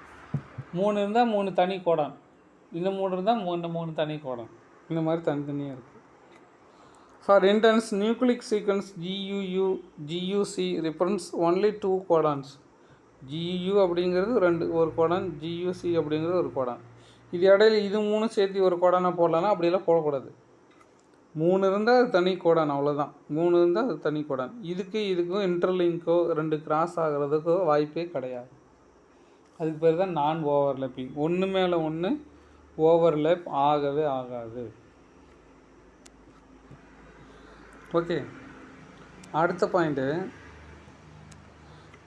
3 இருந்தால் 3 தனி கோடான், இந்த 3 இருந்தால் 3 தனி கோடான், இந்த மாதிரி தனித்தனியாக இருக்குது. For intense nucleic sequence GUU GUC reference only 2 codons. GUU அப்படிங்கிறது ஒரு கோடான், GUC அப்படிங்கிறது ஒரு கோடான். இது இடையில இது 3 சேர்த்து ஒரு கோடானாக போடலான்னா அப்படியெல்லாம் போடக்கூடாது. 3 இருந்தால் அது தனி கோடான், அவ்வளோதான். 3 இருந்தால் அது தனி கோடான். இதுக்கும் இன்டர்லிங்கோ 2 கிராஸ் ஆகிறதுக்கோ வாய்ப்பே கிடையாது. அதுக்கு பேர் தான் நான் ஓவர்லேப்பிங். ஒன்று மேலே ஒன்று ஓவர்லேப் ஆகவே ஆகாது. ஓகே, அடுத்த பாயிண்ட்டு,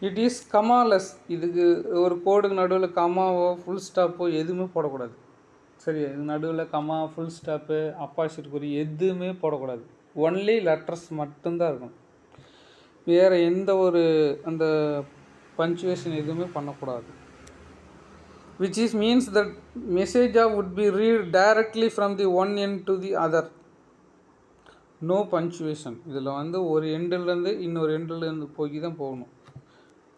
இட் இஸ் கமாலெஸ். இதுக்கு ஒரு கோடுக்கு நடுவில் கமாவோ ஃபுல் ஸ்டாப்போ எதுவுமே போடக்கூடாது. சரியா? இது நடுவில் கமா, ஃபுல் ஸ்டாப்பு, அப்பாசிட் குறி எதுவுமே போடக்கூடாது. ஒன்லி லெட்டர்ஸ் மட்டும்தான் இருக்கும். வேறு எந்த ஒரு அந்த பஞ்சுவேஷன் எதுவுமே பண்ணக்கூடாது. which is means that message would be read directly from the one end to the other. No punctuation. இதில் வந்து ஒரு எண்டிலேருந்து இன்னொரு எண்டிலேருந்து போய் தான் போகணும்.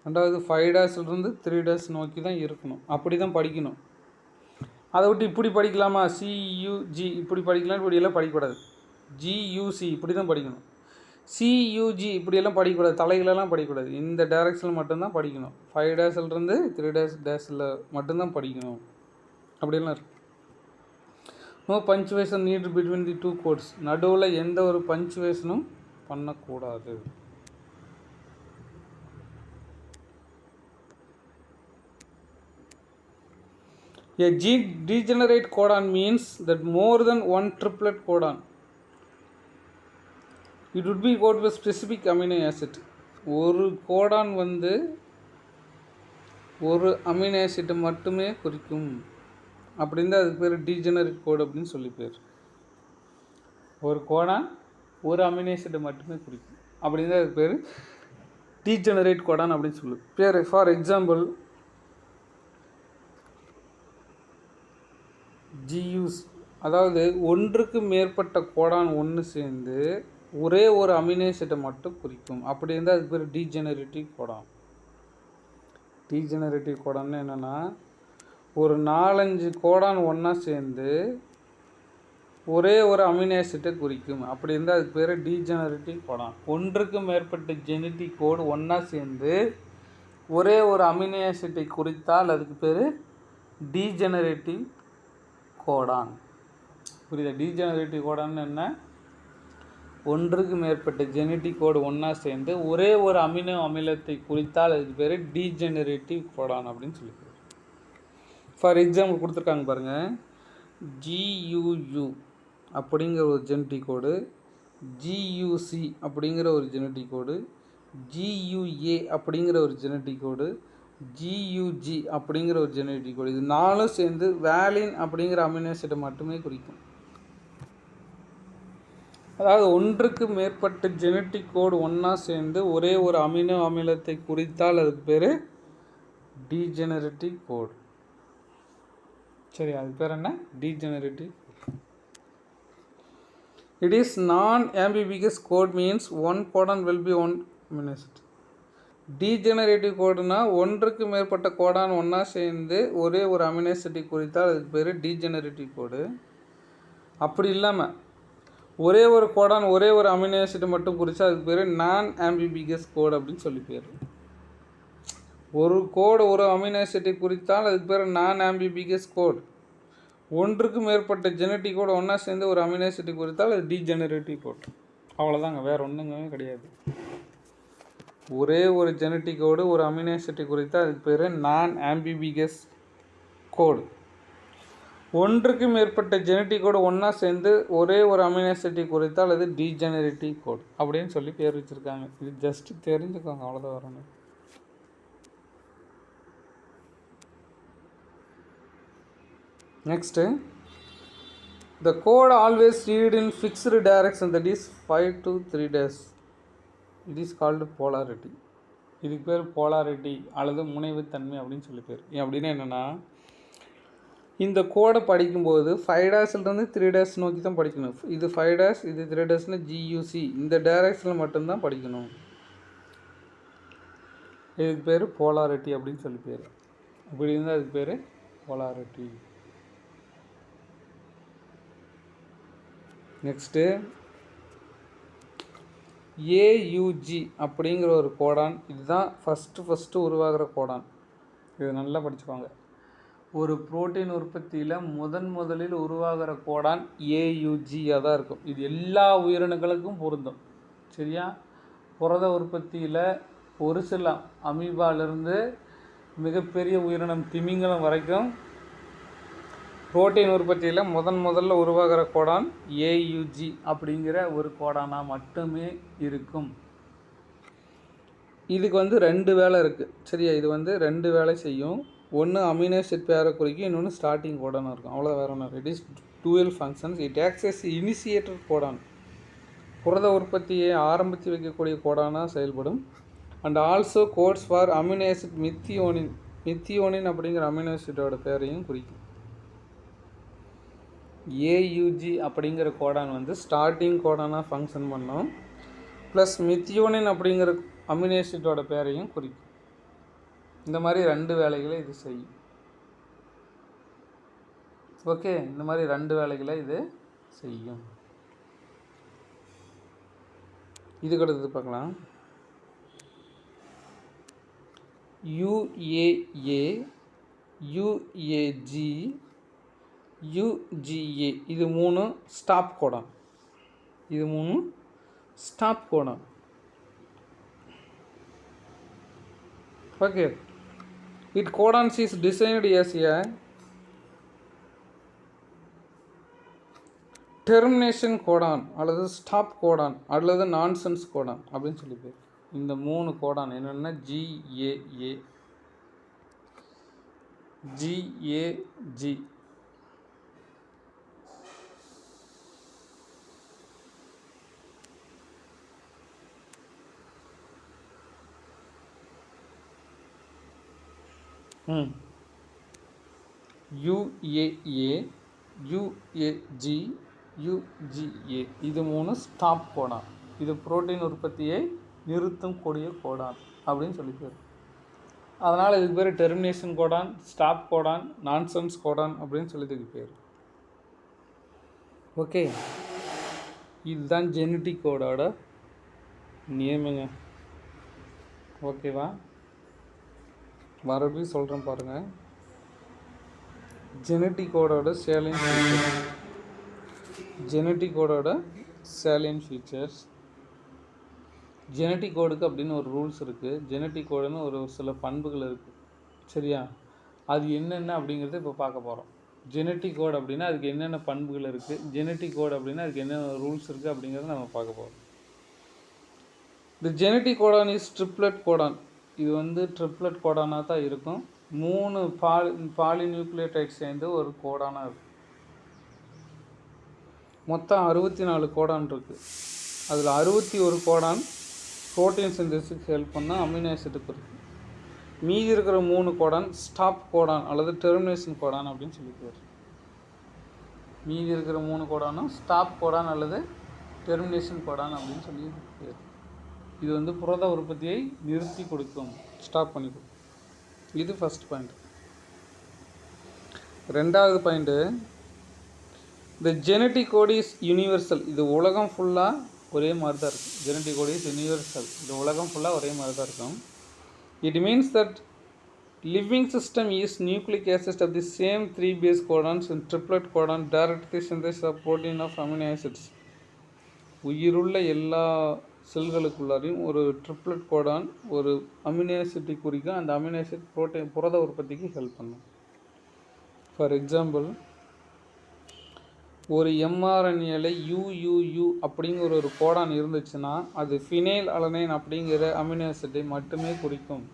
ரெண்டாவது 5 டேஷ்லேருந்து 3 டேஷ் நோக்கி தான் இருக்கணும். அப்படி தான் படிக்கணும். அதை விட்டு இப்படி படிக்கலாமா? CUG இப்படி படிக்கலாம், இப்படியெல்லாம் படிக்கக்கூடாது. GUC இப்படி தான் படிக்கணும். சியூஜி இப்படியெல்லாம் படிக்கக்கூடாது, தலைகளெல்லாம் படிக்கக்கூடாது. இந்த டைரக்ஷனில் மட்டும்தான் படிக்கணும். 5 டேஷ்லேருந்து 3 டேஷில் மட்டும்தான் படிக்கணும். அப்படிலாம் இருக்கு. No punctuation need between the 2 codes. நடுவில் எந்த ஒரு பஞ்சுவேஷனும் பண்ணக்கூடாது. A degenerate codon means that more than one triplet codon. It would be coded with specific amino acid. ஒரு கோடான் வந்து ஒரு அமினோ ஆசிட்டை மட்டுமே குறிக்கும். அப்படின்னு அதுக்கு பேர் டீஜெனரேட் கோடு அப்படின்னு சொல்லி பேர். ஒரு கோடான் ஒரு அமினோ ஆசிட்டை மட்டுமே குறிக்கும். அப்படின்னு அதுக்கு பேர் டீஜெனரேட் கோடான் அப்படின்னு சொல்லு பேர். ஃபார் எக்ஸாம்பிள் ஜியூஸ், அதாவது ஒன்றுக்கு மேற்பட்ட கோடான் ஒன்று சேர்ந்து ஒரே ஒரு அமினோ ஆசிட்டை மட்டும் குறிக்கும். அப்படி இருந்தால் அதுக்கு பேர் டீஜெனரேட்டிவ் கோடான். டீஜெனரேட்டிவ் கோடான்னு என்னென்னா, ஒரு 4-5 கோடான் ஒன்றா சேர்ந்து ஒரே ஒரு அமினோ ஆசிட்டை குறிக்கும். அப்படி இருந்தால் அதுக்கு பேர் டீஜெனரேட்டிவ் கோடான். ஒன்றுக்கு மேற்பட்ட ஜெனட்டிக் கோடு ஒன்றா சேர்ந்து ஒரே ஒரு அமினோ ஆசிட்டை குறித்தால் அதுக்கு பேர் டீஜெனரேட்டிவ் கோடான். புரியுதா? டீஜெனரேட்டிவ் கோடான்னு என்ன? ஒன்றுக்கு மேற்பட்ட ஜெனட்டிக் கோடு ஒன்றா சேர்ந்து ஒரே ஒரு அமினோ அமிலத்தை குறித்தால் அதுக்கு பேர் டீஜெனரேட்டிவ் கோடான் அப்படின்னு சொல்லி பேர். ஃபார் எக்ஸாம்பிள் கொடுத்துருக்காங்க பாருங்கள். ஜியூயு அப்படிங்கிற ஒரு ஜெனட்டிக் கோடு, ஜியூசி அப்படிங்கிற ஒரு ஜெனட்டிக் கோடு, ஜியூஏ அப்படிங்கிற ஒரு ஜெனட்டிக் கோடு, ஜியூஜி அப்படிங்கிற ஒரு ஜெனட்டிக் கோடு. இது 4 சேர்ந்து வேலின் அப்படிங்கிற அமினோ ஆசிட்டை மட்டுமே குறிக்கும். அதாவது ஒன்றுக்கு மேற்பட்ட ஜெனட்டிக் கோடு ஒன்றா சேர்ந்து ஒரே ஒரு அமினோ அமிலத்தை குறித்தால் அதுக்கு பேர் டீஜெனரேட்டிவ் கோடு. சரி, அதுக்கு பேர் என்ன? Degenerative. It is non ambiguous code means one codon will be one amino acid. Degenerative கோடுனா ஒன்றுக்கு மேற்பட்ட கோடான் ஒன்றா சேர்ந்து ஒரே ஒரு அமினோ ஆசிட்டை குறித்தால் அதுக்கு பேர் டீஜெனரேட்டிவ் கோடு. அப்படி இல்லாமல் ஒரே ஒரு கோடான் ஒரே ஒரு அமினோ ஆசிட்டை மட்டும் குறித்தா அதுக்கு பேர் நான் ஆம்பிகுவஸ் கோடு அப்படின்னு சொல்லி பேர். ஒரு கோடு ஒரு அமினோ ஆசிட்டை குறித்தால் அதுக்கு பேர் நான் ஆம்பிகுவஸ் கோடு. ஒன்றுக்கு மேற்பட்ட ஜெனட்டிக் கோடு ஒன்றா சேர்ந்து ஒரு அமினோ ஆசிட்டை குறித்தால் அது டீஜெனரேட்டிவ் கோடு. அவ்வளோதாங்க, வேறு ஒன்றுங்க கிடையாது. ஒரே ஒரு ஜெனட்டிக் கோடு ஒரு அமினோ ஆசிட்டை குறித்தால் அதுக்கு பேர் நான் ஆம்பிகுவஸ் கோடு. ஒன்றுக்கு மேற்பட்ட ஜெனட்டிக் கோடு ஒன்றா சேர்ந்து ஒரே ஒரு அமினோ ஆசிட்டை குறித்தால் அது டீஜெனரேட்டிவ் கோடு அப்படின்னு சொல்லி பேர் வச்சுருக்காங்க. இது ஜஸ்ட் தெரிஞ்சுக்கோங்க, அவ்வளோதான் வரணும். Next, the code always read in fixed direction, that is 5 to 3 days. It is called polarity. இதுக்கு பேர் போலாரிட்டி அல்லது முனைவுத்தன்மை அப்படின்னு சொல்லி பேர். ஏன் அப்படின்னா என்னென்னா, இந்த கோடை படிக்கும்போது 5 டேஷ்லேருந்து 3 டேஷ் நோக்கி தான் படிக்கணும். இது 5 டேஷ், இது 3 டேஷ்னு ஜியூசி இந்த டைரக்ஷனில் மட்டும்தான் படிக்கணும். இதுக்கு பேர் போலாரிட்டி அப்படின்னு சொல்லி பேர். அப்படி இருந்தால் அதுக்கு பேர் போலாரிட்டி. நெக்ஸ்ட்டு, ஏயுஜி அப்படிங்கிற ஒரு கோடான். இதுதான் ஃபஸ்ட்டு உருவாகிற கோடான். இது நல்லா படிச்சுக்கோங்க. ஒரு புரோட்டீன் உற்பத்தியில் முதலில் உருவாகிற கோடான் ஏயுஜியாக தான் இருக்கும். இது எல்லா உயிரினங்களுக்கும் பொருந்தும். சரியா? புரத உற்பத்தியில் ஒரு சில அமீபாலிருந்து மிகப்பெரிய உயிரினம் திமிங்கலம் வரைக்கும் புரோட்டீன் உற்பத்தியில் முதல்ல உருவாகிற கோடான் ஏயுஜி அப்படிங்கிற ஒரு கோடானாக மட்டுமே இருக்கும். இதுக்கு வந்து 2 வேலை இருக்குது. சரியா? இது வந்து 2 வேலை செய்யும். ஒன்று அமினோ ஆசிட் பேரை குறிக்கும், இன்னொன்று ஸ்டார்டிங் கோடானாக இருக்கும். அவ்வளோ வேறு ஒன்று. It is dual functions. It acts as initiator codon. புரத உற்பத்தியை ஆரம்பித்து வைக்கக்கூடிய கோடானாக செயல்படும். And also codes for amino acid methionine அப்படிங்கிற அமினோ ஆசிட்டோட பேரையும் குறிக்கும். ஏயுஜி அப்படிங்கிற கோடான் வந்து ஸ்டார்டிங் கோடானாக ஃபங்க்ஷன் பண்ணோம். ப்ளஸ் மித்தியோனின் அப்படிங்கிற அமினோ ஆசிட்டோட பேரையும் குறிக்கும். இந்த மாதிரி 2 வேலைகளை இது செய்யும். ஓகே, இந்த மாதிரி 2 வேலைகளை இது செய்யும். இதுக்கு அடுத்தது பார்க்கலாம். UAA, UAG, UGA இது 3 ஸ்டாப் கோடான். இது 3 stop Godan. Okay. It codons is designed as a termination Godan அல்லது ஸ்டாப் கோடான் அல்லது நான்சென்ஸ் கோடான் அப்படின்னு சொல்லி பேர். இந்த 3 கோடான் என்னென்னா GAA, GAG, UAA, UAG, UGA இது 3 ஸ்டாப் கோடான். இது புரோட்டீன் உற்பத்தியை நிறுத்தும் கூடிய கோடான் அப்படின்னு சொல்லி பேர். அதனால் இதுக்கு பேர் termination Godan, stop Godan, nonsense Godan அப்படின்னு சொல்லி இதுக்கு பேர். ஓகே, இதுதான் ஜெனட்டிக் கோடோட நியமங்க. ஓகேவா? மறுபடியும் சொல்கிறேன் பாருங்கள். ஜெனட்டிக் கோடோட சேலியன் ஃபீச்சர்ஸ். ஜெனட்டிக் கோடோட சேலியன் ஃபீச்சர்ஸ். ஜெனட்டிக் கோடுக்கு அப்படின்னு ஒரு ரூல்ஸ் இருக்குது. ஜெனட்டிக் கோடுன்னு ஒரு சில பண்புகள் இருக்குது. சரியா? அது என்னென்ன அப்படிங்கிறத இப்போ பார்க்க போகிறோம். ஜெனட்டிக் கோட் அப்படின்னா அதுக்கு என்னென்ன பண்புகள் இருக்குது, ஜெனட்டிக் கோட் அப்படின்னா அதுக்கு என்னென்ன ரூல்ஸ் இருக்குது அப்படிங்கிறத நம்ம பார்க்க போகிறோம். இந்த genetic Godan is triplet Godan. இது வந்து ட்ரிப்ளெட் கோடானாக தான் இருக்கும். 3 பாலிநியூக்ளியோடைட் சேர்ந்து ஒரு கோடானாக இருக்கும். மொத்தம் 64 கோடான் இருக்குது. அதில் 61 கோடான் புரோட்டீன் சிந்தசிஸ்க்கு ஹெல்ப் பண்ணால் அமினோ ஆசிட்டுக்கு இருக்குது. மீதி இருக்கிற 3 கோடான் ஸ்டாப் கோடான் அல்லது டெர்மினேஷன் கோடான் அப்படின்னு சொல்லி பேர். மீதி இருக்கிற 3 கோடானும் ஸ்டாப் கோடான் அல்லது டெர்மினேஷன் கோடான் அப்படின்னு சொல்லி பேர். இது வந்து புரத உற்பத்தியை நிறுத்தி கொடுக்கும், ஸ்டாப் பண்ணி கொடுக்கும். இது ஃபஸ்ட் பாயிண்ட். ரெண்டாவது பாயிண்ட்டு, இந்த ஜெனட்டிக் கோட் இஸ் யூனிவர்சல். இது உலகம் ஃபுல்லாக ஒரே மாதிரி தான் இருக்கும். Genetic code is universal. இது உலகம் ஃபுல்லாக ஒரே மாதிரி தான் இருக்கும். It means that living system is nucleic acid of the same 3 base codons and triplet codon direct the synthesis of protein of amino acids. உயிருள்ள எல்லா செல்களுக்குள்ளாரையும் ஒரு ட்ரிப்ளெட் கோடான் ஒரு அமினோ ஆசிட்டை குறிக்கும். அந்த அமினோ ஆசிட் புரத உற்பத்திக்கு ஹெல்ப் பண்ணும். ஃபார் எக்ஸாம்பிள், ஒரு mRNAல UUU அப்படிங்கிற ஒரு கோடான் இருந்துச்சுன்னா அது ஃபினைல் அலனைன் அப்படிங்கிற அமினோ ஆசிட்டை மட்டுமே குறிக்கும்.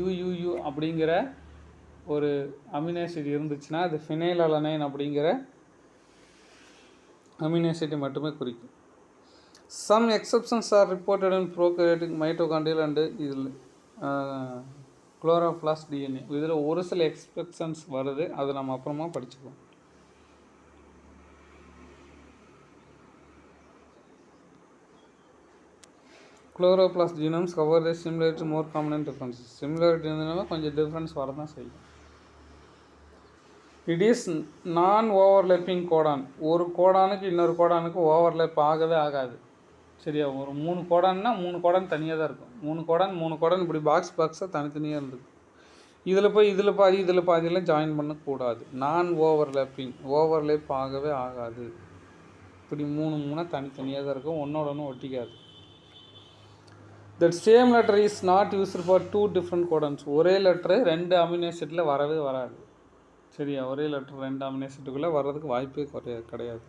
UUU அப்படிங்கிற ஒரு அமினோ ஆசிட் இருந்துச்சுன்னா அது ஃபினைல் அலனைன் அப்படிங்கிற அமினோ ஆசிட்டை மட்டுமே குறிக்கும். Some exceptions are reported in prokaryotic mitochondrial and இதில் குளோரோபிளாஸ்ட் DNA. இதில் ஒரு சில எக்ஸப்ஷன்ஸ் வருது, அதை நம்ம அப்புறமா படிச்சுக்குவோம். Chloroplast genomes cover the similarity more common and differences. Similarity இருந்ததுனால கொஞ்சம் டிஃப்ரென்ஸ் வரதான் செய்யும். இட் இஸ் நான் ஓவர்லேப்பிங் கோடான். ஒரு கோடானுக்கு இன்னொரு கோடானுக்கு ஓவர்லேப் ஆகவே ஆகாது. சரியா? ஒரு 3 கோடான்னா 3 கோடான் தனியாக தான் இருக்கும். 3 கோடான் இப்படி பாக்ஸாக தனித்தனியாக இருந்தது. இதில் போய் இதில் பாதியெல்லாம் ஜாயின் பண்ணக்கூடாது. நான் ஓவர்லேப் ஆகவே ஆகாது. இப்படி 3 தனித்தனியாக தான் இருக்கும், ஒன்றோட ஒன்று ஒட்டிக்காது. That same letter is not used for 2 different codons. ஒரே லெட்ரு 2 அமினோ ஆசிட்டில் வரவே வராது. சரியா? ஒரே லெட்ரு 2 அமினோ ஆசிட்டுக்குள்ளே வர்றதுக்கு வாய்ப்பே கிடையாது.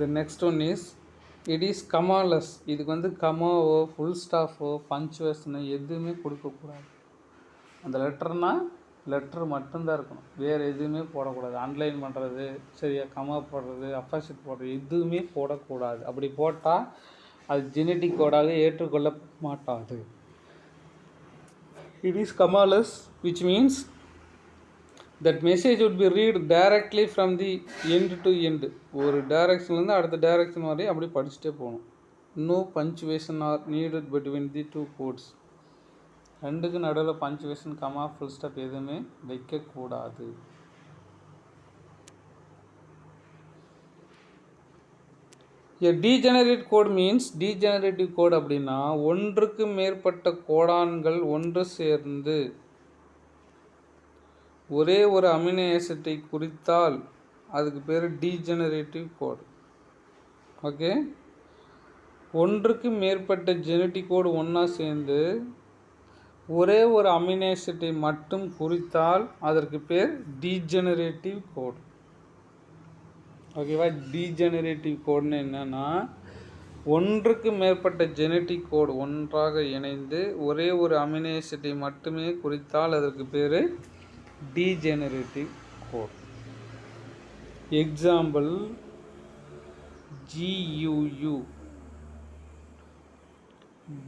The next one is, it is commaless. இதுக்கு வந்து கமாவோ ஃபுல் ஸ்டாஃபோ பஞ்சுவேஷனோ எதுவுமே கொடுக்கக்கூடாது. அந்த லெட்ரு மட்டும்தான் இருக்கணும், வேறு எதுவுமே போடக்கூடாது. அன்லைன் பண்ணுறது, சரியா, கமா போடுறது, அப்பாசிட் போடுறது எதுவுமே போடக்கூடாது. அப்படி போட்டால் அது ஜெனட்டிக் கோடாக ஏற்றுக்கொள்ள மாட்டாது. It is commaless, which means that message would be read directly from the end to end. ஒரு டைரக்ஷன்லேருந்து அடுத்த டைரக்ஷன் வரையும் அப்படி படிச்சுட்டே போகணும். No punctuation are needed between the 2 codes. ரெண்டுக்கு நடுவில் பஞ்சுவேஷன், கமா, ஃபுல் ஸ்டாப் எதுவுமே வைக்கக்கூடாது. A degenerate code means degenerative code அப்படின்னா ஒன்றுக்கு மேற்பட்ட கோடான்கள் ஒன்று சேர்ந்து ஒரே ஒரு அமினோ ஆசிட்டை குறித்தால் அதுக்கு பேர் டீஜெனரேட்டிவ் கோடு. ஓகே, ஒன்றுக்கு மேற்பட்ட ஜெனட்டிக் கோடு ஒன்றா சேர்ந்து ஒரே ஒரு அமினோ ஆசிட்டை மட்டும் குறித்தால் அதற்கு பேர் டீஜெனரேட்டிவ் கோடு. ஓகேவா? டீஜெனரேட்டிவ் கோடுன்னு என்னென்னா ஒன்றுக்கு மேற்பட்ட ஜெனட்டிக் கோடு ஒன்றாக இணைந்து ஒரே ஒரு அமினோ ஆசிட்டை மட்டுமே குறித்தால் அதற்கு பேர் degenerative code. Example GUU,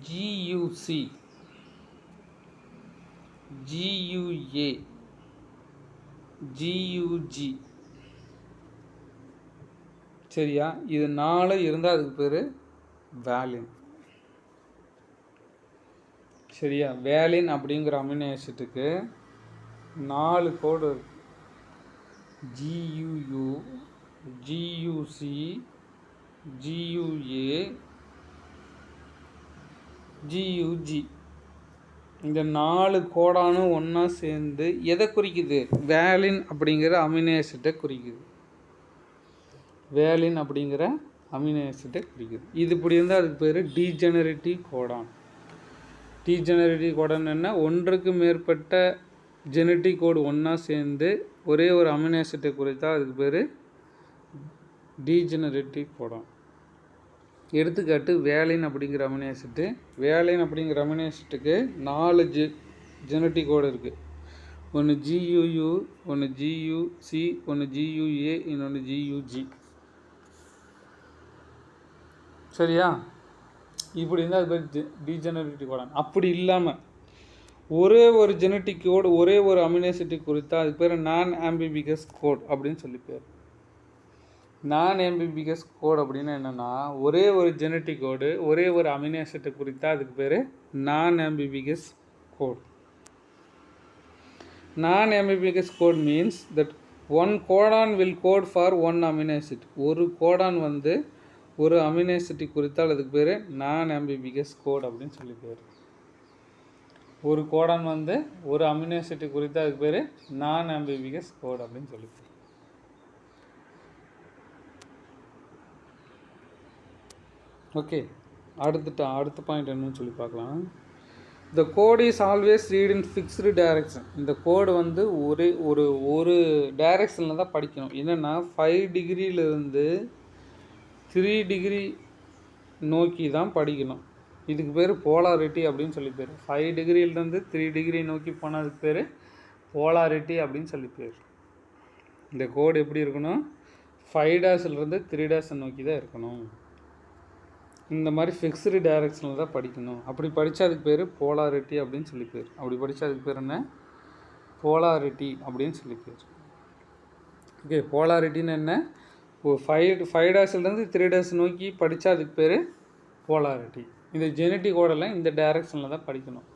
GUC, GUA, GUG. சரியா? இது 4 இருந்தால் அதுக்கு பேர் வேலின். சரியா? வேலின் அப்படிங்கிற அமினோ ஆசிட்டுக்கு 4 கோடு இருக்கு. GUU, GUC, GUA, GUG. இந்த 4 கோடானும் ஒன்றா சேர்ந்து எதை குறிக்குது? வேலின் அப்படிங்கிற அமினோ ஆசிட்டை குறிக்குது. வேலின் அப்படிங்கிற அமினோ ஆசிட்டை குறிக்குது. இது இப்படி இருந்தால் அதுக்கு பேர் டீஜெனரேட்டிவ் கோடான். டீஜெனரேட்டிவ் கோடான் என்ன? ஒன்றுக்கு மேற்பட்ட ஜெனட்டிக் கோடு ஒன்றா சேர்ந்து ஒரே ஒரு அமினோ ஆசிட்டை குறித்தால் அதுக்கு பேர் டீஜெனரேட்டிவ் கோடான். எடுத்துக்காட்டு வேலின் அப்படிங்கிற அமினோ ஆசிட்டு. வேலின் அப்படிங்கிற அமினோ ஆசிட்டுக்கு 4 ஜெனட்டிக் கோடு இருக்குது. ஒன்று GUU, ஒன்று GUC, ஒன்று GUA, இன்னொன்று GUG. சரியா? இப்படி இருந்தால் அது பேர் டீஜெனரேட்டிவ் கோடான். அப்படி இல்லாமல் ஒரே ஒரு ஜெனட்டிக் கோடு ஒரே ஒரு அமினோ ஆசிட்டை குறித்தா அதுக்கு பேர் நான் ஆம்பிபிகஸ் கோட் அப்படின்னு சொல்லி பேர். நான் ஆம்பிபிகஸ் கோட் அப்படின்னா என்னென்னா ஒரே ஒரு ஜெனட்டிக் கோடு ஒரே ஒரு அமினோ ஆசிட்டை குறித்தா அதுக்கு பேர் நான் ambiguous code. Non ambiguous code means that one codon will code for one amino acid. ஒரு கோடான் வந்து ஒரு அமினோ ஆசிட்டை குறித்தால் அதுக்கு பேர் நான் ஆம்பிபிகஸ் கோட் அப்படின்னு சொல்லி பேர். ஒரு கோடான் வந்து ஒரு அமினோ ஆசிட்டை குறித்தால் அதுக்கு பேர் நான் ஆம்பிபிகஸ் கோட் அப்படின்னு சொல்லி பேர். ஓகே, அடுத்த பாயிண்ட் என்னன்னு சொல்லி பார்க்கலாம். The code is always read in fixed direction. இந்த கோடு வந்து ஒரு டைரக்ஷனில் தான் படிக்கணும். என்னென்னா 5 டிகிரியிலிருந்து 3 டிகிரி நோக்கி தான் படிக்கணும். இதுக்கு பேர் போலாரிட்டி அப்படின்னு சொல்லி பேர். 5 டிகிரியிலேருந்து 3 டிகிரி நோக்கி போனால் அதுக்கு பேர் போலாரிட்டி அப்படின்னு சொல்லி பேர். இந்த கோடு எப்படி இருக்கணும்? 5' 3' நோக்கி தான் இருக்கணும். இந்த மாதிரி ஃபிக்ஸ்டு டைரக்ஷனில் தான் படிக்கணும். அப்படி படித்தா அதுக்கு பேர் போலாரிட்டி அப்படின்னு சொல்லி பேர். அப்படி படித்தா அதுக்கு பேர் என்ன? போலாரிட்டி அப்படின்னு சொல்லி பேர். ஓகே, போலாரிட்டின்னு என்ன? 5' 3' நோக்கி படித்தா அதுக்கு பேர் போலாரிட்டி. இந்த ஜெனட்டிக் கோடெல்லாம் இந்த டைரக்ஷனில் தான் படிக்கணும்.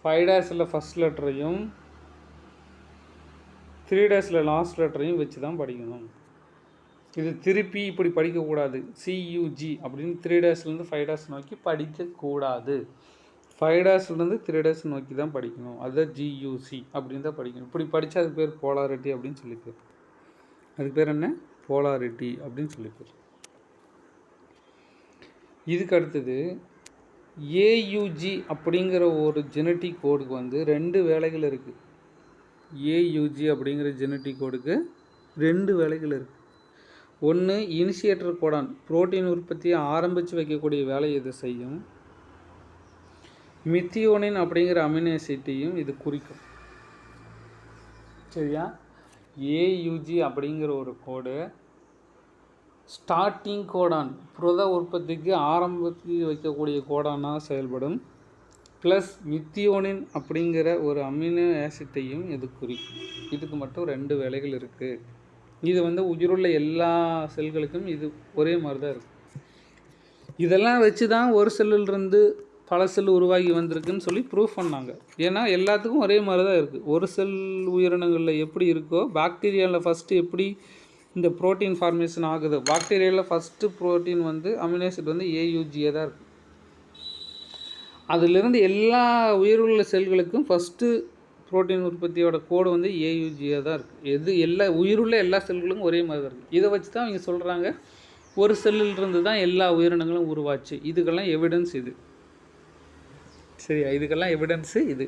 5' ஃபஸ்ட் லெட்டரையும் 3' லாஸ்ட் லெட்டரையும் வச்சு தான் படிக்கணும். இது திருப்பி இப்படி படிக்கக்கூடாது. CUG அப்படின்னு 3' 5' நோக்கி படிக்கக்கூடாது. 5' 3' நோக்கி தான் படிக்கணும். அதுதான் GUC அப்படின்னு தான் படிக்கணும். இப்படி படித்தா அதுக்கு பேர் போலாரிட்டி அப்படின்னு சொல்லி பேர். அதுக்கு பேர் என்ன? போலாரிட்டி அப்படின்னு சொல்லி பேர். இதுக்கு அடுத்தது AUG அப்படிங்கிற ஒரு ஜெனட்டிக் கோடுக்கு வந்து 2 வேலைகள் இருக்குது. AUG அப்படிங்கிற ஜெனட்டிக் கோடுக்கு 2 வேலைகள் இருக்குது. ஒன்று, இனிஷியேட்டர் கோடான் புரோட்டீன் உற்பத்தியை ஆரம்பித்து வைக்கக்கூடிய வேலையை இது செய்யும். மித்தியோனின் அப்படிங்கிற அமினோ ஆசிட்டையும் இது குறிக்கும். சரியா? AUG அப்படிங்கிற ஒரு கோடு ஸ்டார்டிங் கோடான் புரத உற்பத்திக்கு ஆரம்பித்து வைக்கக்கூடிய கோடானாக செயல்படும். ப்ளஸ் மித்தியோனின் அப்படிங்கிற ஒரு அமினோ ஆசிட்டையும் இது குறிக்கும். இதுக்கு மட்டும் 2 வேலைகள் இருக்குது. இது வந்து உயிருள்ள எல்லா செல்களுக்கும் இது ஒரே மாதிரி தான் இருக்குது. இதெல்லாம் வச்சு தான் ஒரு செல்லிலிருந்து பல செல் உருவாகி வந்திருக்குன்னு சொல்லி ப்ரூவ் பண்ணாங்க. ஏன்னா எல்லாத்துக்கும் ஒரே மாதிரி தான் இருக்குது. ஒரு செல் உயிரினங்களில் எப்படி இருக்கோ, பாக்டீரியாவில் ஃபஸ்ட்டு எப்படி இந்த ப்ரோட்டீன் ஃபார்மேஷன் ஆகுது. பாக்டீரியாவில் ஃபஸ்ட்டு ப்ரோட்டீன் வந்து அமினோ ஆசிட் வந்து ஏயுஜியாக தான் இருக்குது. அதிலிருந்து எல்லா உயிருள்ள செல்களுக்கும் ஃபஸ்ட்டு ப்ரோட்டீன் உற்பத்தியோட கோடு வந்து ஏயுஜியாக தான் இருக்குது. எல்லா உயிருள்ள எல்லா செல்களுக்கும் ஒரே மாதிரி தான் இருக்குது. இதை வச்சு தான் அவங்க சொல்கிறாங்க ஒரு செல்லிலிருந்து தான் எல்லா உயிரினங்களும் உருவாச்சு. இதுக்கெல்லாம் எவிடன்ஸ் இது. சரியா, இதுக்கெல்லாம் எவிடன்ஸு இது.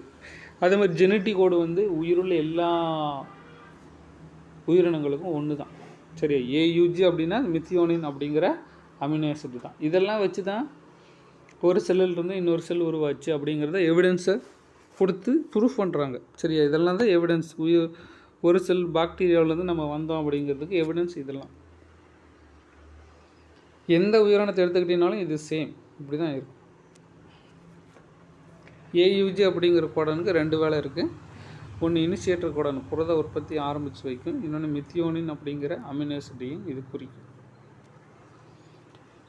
அதே மாதிரி ஜெனட்டிக் கோடு வந்து உயிருள்ள எல்லா உயிரினங்களுக்கும் ஒன்று தான். சரியா, ஏயுஜி அப்படின்னா மித்தியோனின் அப்படிங்கிற அமினோ ஆசிட் தான். இதெல்லாம் வச்சு தான் ஒரு செல்லிலிருந்து இன்னொரு செல் உருவாச்சு அப்படிங்கிறத எவிடன்ஸை கொடுத்து ப்ரூஃப் பண்ணுறாங்க. சரியா, இதெல்லாம் தான் எவிடன்ஸ். ஒரு செல் பாக்டீரியாவிலேருந்து நம்ம வந்தோம் அப்படிங்கிறதுக்கு எவிடன்ஸ் இதெல்லாம். எந்த உயிரினத்தை எடுத்துக்கிட்டீங்கனாலும் இது சேம் இப்படி தான் இருக்கும். ஏயுஜி அப்படிங்கிற கோடனுக்கு 2 வேலை இருக்குது. ஒன்று இனிஷியேட்டர் கோடன் புரத உற்பத்தி ஆரம்பித்து வைக்கும், இன்னொன்று மித்தியோனின் அப்படிங்கிற அமினோ ஆசிட்டையும் இது குறிக்கும்.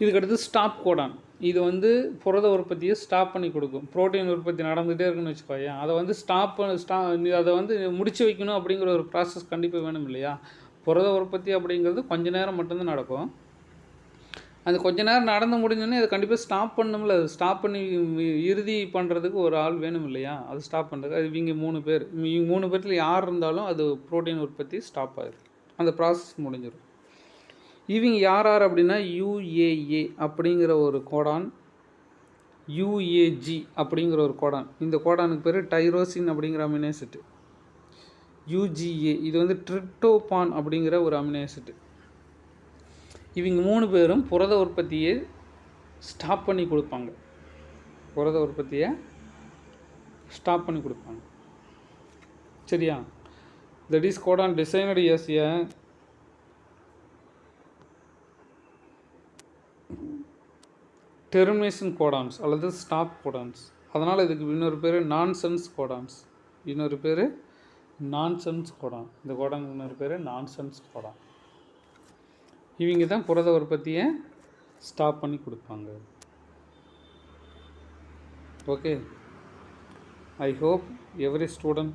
இதுக்கடுத்து ஸ்டாப் கோடான். இது வந்து புரத உற்பத்தியை ஸ்டாப் பண்ணி கொடுக்கும். புரோட்டீன் உற்பத்தி நடந்துகிட்டே இருக்குன்னு வச்சுக்கோயேன், அதை வந்து அதை வந்து முடிச்சு வைக்கணும் அப்படிங்கிற ஒரு ப்ராசஸ் கண்டிப்பாக வேணும் இல்லையா. புரத உற்பத்தி அப்படிங்கிறது கொஞ்ச நேரம் மட்டும்தான் நடக்கும். அது கொஞ்ச நேரம் நடந்து முடிஞ்சோன்னே அதை கண்டிப்பாக ஸ்டாப் பண்ணணும்ல. அது ஸ்டாப் பண்ணி இறுதி பண்ணுறதுக்கு ஒரு ஆள் வேணும் இல்லையா. அது ஸ்டாப் பண்ணுறதுக்கு அது இவங்க 3 பேர். இவங்க 3 பேர்த்தில் யார் இருந்தாலும் அது ப்ரோட்டீன் உற்பத்தி ஸ்டாப் ஆகிடும், அந்த ப்ராசஸ் முடிஞ்சிடும். இவங்க யார் அப்படின்னா யுஏஏ அப்படிங்கிற ஒரு கோடான், யுஏஜி அப்படிங்கிற ஒரு கோடான். இந்த கோடானுக்கு பேர் டைரோசின் அப்படிங்கிற அமினோ ஆசிட். யுஜிஏ இது வந்து ட்ரிப்டோபான் அப்படிங்கிற ஒரு அமினோ ஆசிட். இவங்க 3 பேரும் புரத உற்பத்தியை ஸ்டாப் பண்ணி கொடுப்பாங்க. புரத உற்பத்தியை ஸ்டாப் பண்ணி கொடுப்பாங்க. சரியா, that is codon designed as a termination codons அல்லது ஸ்டாப் கோடான்ஸ். அதனால் இதுக்கு இன்னொரு பேர் நான்சென்ஸ் கோடான்ஸ். இன்னொரு பேர் நான்சென்ஸ் கோடான். இந்த கோடான் இன்னொரு பேர் நான்சென்ஸ் கோடான். இவங்க தான் புரத உற்பத்தியை ஸ்டாப் பண்ணி கொடுப்பாங்க. Okay, I hope every student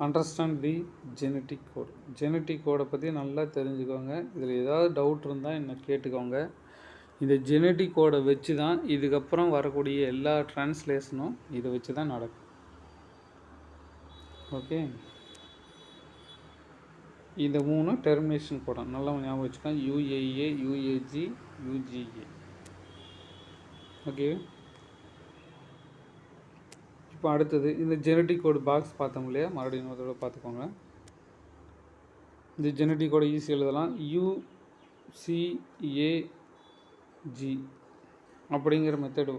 understand the genetic code. Genetic கோடை பற்றி நல்லா தெரிஞ்சுக்கோங்க. இதில் ஏதாவது டவுட் இருந்தால் என்ன கேட்டுக்கோங்க. இந்த ஜெனட்டிக் கோடை வச்சு தான் இதுக்கப்புறம் வரக்கூடிய எல்லா டிரான்ஸ்லேஷனும் இதை வச்சு தான் நடக்கும். ஓகே, இந்த 3 டெர்மினேஷன் கோடான் நல்லா ஞாபகம் வச்சுக்கோங்க. யுஏஏ, யுஏஜி, யுஜிஏ. ஓகே, இப்போ அடுத்தது இந்த ஜெனட்டிக் கோடு பாக்ஸ் பார்த்தோம் இல்லையா, மறுபடியும் இன்னொரு பார்த்துக்கோங்க. இந்த ஜெனட்டிக் கோடை ஈஸி எழுதலாம். யுசிஏஜி அப்படிங்கிற மெத்தடு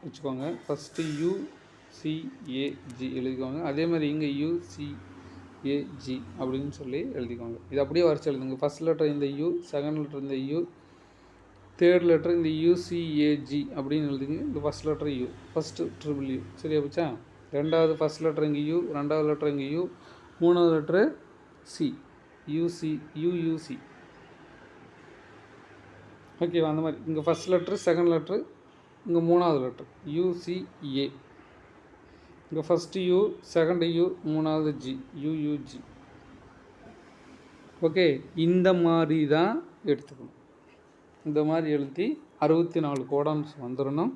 வச்சுக்கோங்க. ஃபஸ்ட்டு யுசிஏஜி எழுதிக்கோங்க. அதே மாதிரி இங்கே யுசிஏஜி அப்படின்னு சொல்லி எழுதிக்கோங்க. இது அப்படியே வரைச்சி எழுதுங்க. ஃபஸ்ட் லெட்டர் இந்த யூ, செகண்ட் லெட்டர் இந்த யூ, தேர்ட் லெட்டர் இந்த யுசிஏஜி அப்படின்னு எழுதிங்க. இந்த first letter you, first triple you. சரியா போச்சா. ரெண்டாவது ஃபஸ்ட் லெட்டர் இங்கே யூ, ரெண்டாவது லெட்டர் இங்கே யூ, மூணாவது லெட்ரு சி, யூயூசி. ஓகேவா, அந்த மாதிரி இங்கே ஃபஸ்ட் லெட்ரு, செகண்ட் லெட்ரு, இங்கே மூணாவது லெட்ரு யூசிஏ. இங்கே ஃபஸ்ட்டு யூ, செகண்ட் யூ, மூணாவது ஜி, யூயூஜி. ஓகே, இந்த மாதிரி தான் எடுத்துக்கணும். இந்த மாதிரி எழுதி 64 கோடான்ஸ் வந்துடணும்.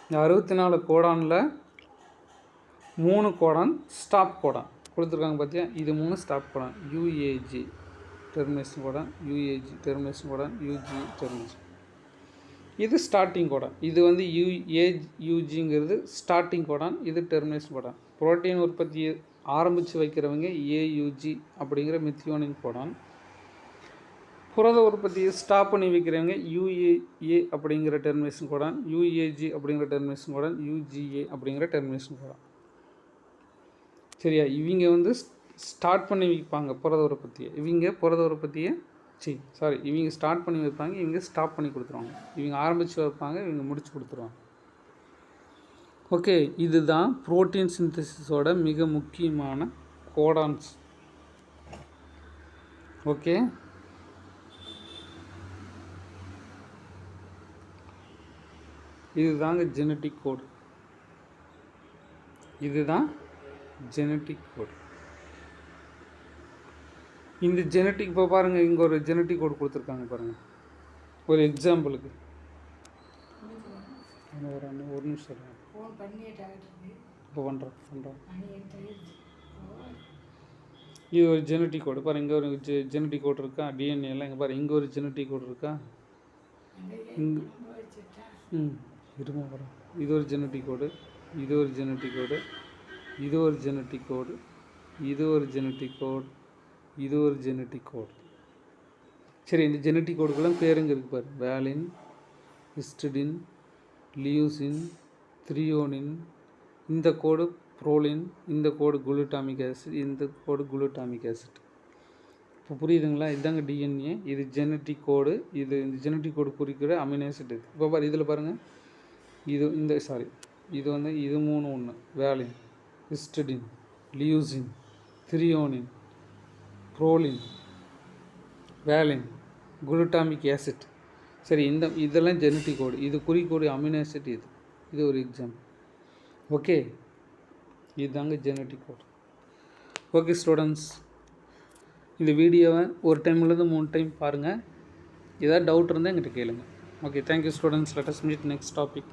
இந்த 64 கோடானில் 3 கோடான் ஸ்டாப் கோடான் கொடுத்துருக்காங்க பார்த்தியா. இது 3 stop codon. UAG termination codon, UAG termination codon, UG termination. இது ஸ்டார்டிங் கோடான். இது வந்து யுஜிங்கிறது ஸ்டார்டிங் கோடான், இது டெர்மினேஷன் கோடான். புரோட்டீன் உற்பத்தியை ஆரம்பித்து வைக்கிறவங்க ஏயுஜி அப்படிங்கிற மித்தியோனின் கோடான். புரத உற்பத்தியை ஸ்டாப் பண்ணி வைக்கிறவங்க யுஏஏ அப்படிங்கிற டெர்மினேஷன் கோடான், யுஏஜி அப்படிங்கிற டெர்மினேஷன் கோடான், யுஜிஏ அப்படிங்கிற டெர்மினேஷன் கோடான். சரியா, இவங்க வந்து ஸ்டார்ட் பண்ணி வைப்பாங்க புரத உற்பத்தியை. இவங்க புரத உற்பத்தியை இவங்க ஸ்டார்ட் பண்ணி வைப்பாங்க, இவங்க ஸ்டாப் பண்ணி கொடுத்துருவாங்க. இவங்க ஆரம்பித்து வைப்பாங்க, இவங்க முடிச்சு கொடுத்துருவாங்க. ஓகே, இதுதான் புரோட்டீன் சிந்தசிஸோட மிக முக்கியமான கோடான்ஸ். ஓகே, இதுதாங்க ஜெனட்டிக் கோடு. இதுதான் ஜெனட்டிக் கோடு. இந்த ஜெனட்டிக் இப்போ பாருங்கள், இங்கே ஒரு ஜெனட்டிக் கோடு கொடுத்துருக்காங்க பாருங்கள், ஒரு எக்ஸாம்பிளுக்கு. ஒரு நிமிஷம் இப்போ பண்ணுறேன். இது ஒரு ஜெனட்டிக் கோடு பாருங்கள், இங்கே ஒரு ஜெனட்டிக் கோடு இருக்கா, டிஎன்ஏலாம் இங்கே பாருங்கள், இங்கே ஒரு ஜெனட்டிக் கோடு இருக்கா, இங்கே இருமா வரும். இது ஒரு ஜெனட்டிக் கோடு, இது ஒரு ஜெனட்டிக் கோடு, இது ஒரு ஜெனட்டிக் கோடு, இது ஒரு ஜெனட்டிக் கோடு, இது ஒரு ஜெனட்டிக் கோடு. சரி, இந்த ஜெனட்டிக் கோடுக்கெல்லாம் பேருங்க இருக்குது பாரு. வேலின், ஹிஸ்டிடின், லியூசின், த்ரியோனின், இந்த கோடு புரோலின், இந்த கோடு குளுட்டாமிக் ஆசிட், இந்த கோடு குளுட்டாமிக் ஆசிட். இப்போ புரியுதுங்களா? இதுதாங்க டிஎன்ஏ, இது ஜெனட்டிக் கோடு, இது இந்த ஜெனட்டிக் கோடு குறிக்கிற அமினோ ஆசிட் இது. இப்போ பாரு, இதில் பாருங்கள், இது இந்த இது வந்து இது 3 ஒன்று. வேலின், ஹிஸ்டிடின், லியூசின், த்ரியோனின், புரோலின், வேலின், குளுட்டாமிக் ஆசிட். சரி, இதெல்லாம் ஜெனட்டிக் கோடு, இது குறிக்கக்கூடிய அமினோ ஆசிட் இது. இது ஒரு எக்ஸாம்பிள். ஓகே, இதுதாங்க ஜெனட்டிக் கோடு. ஓகே ஸ்டூடெண்ட்ஸ், இந்த வீடியோவை ஒரு டைம்லேருந்து 3 டைம் பாருங்கள். ஏதாவது டவுட் இருந்தால் என்கிட்ட கேளுங்க. Okay, thank you students. Let us meet next topic.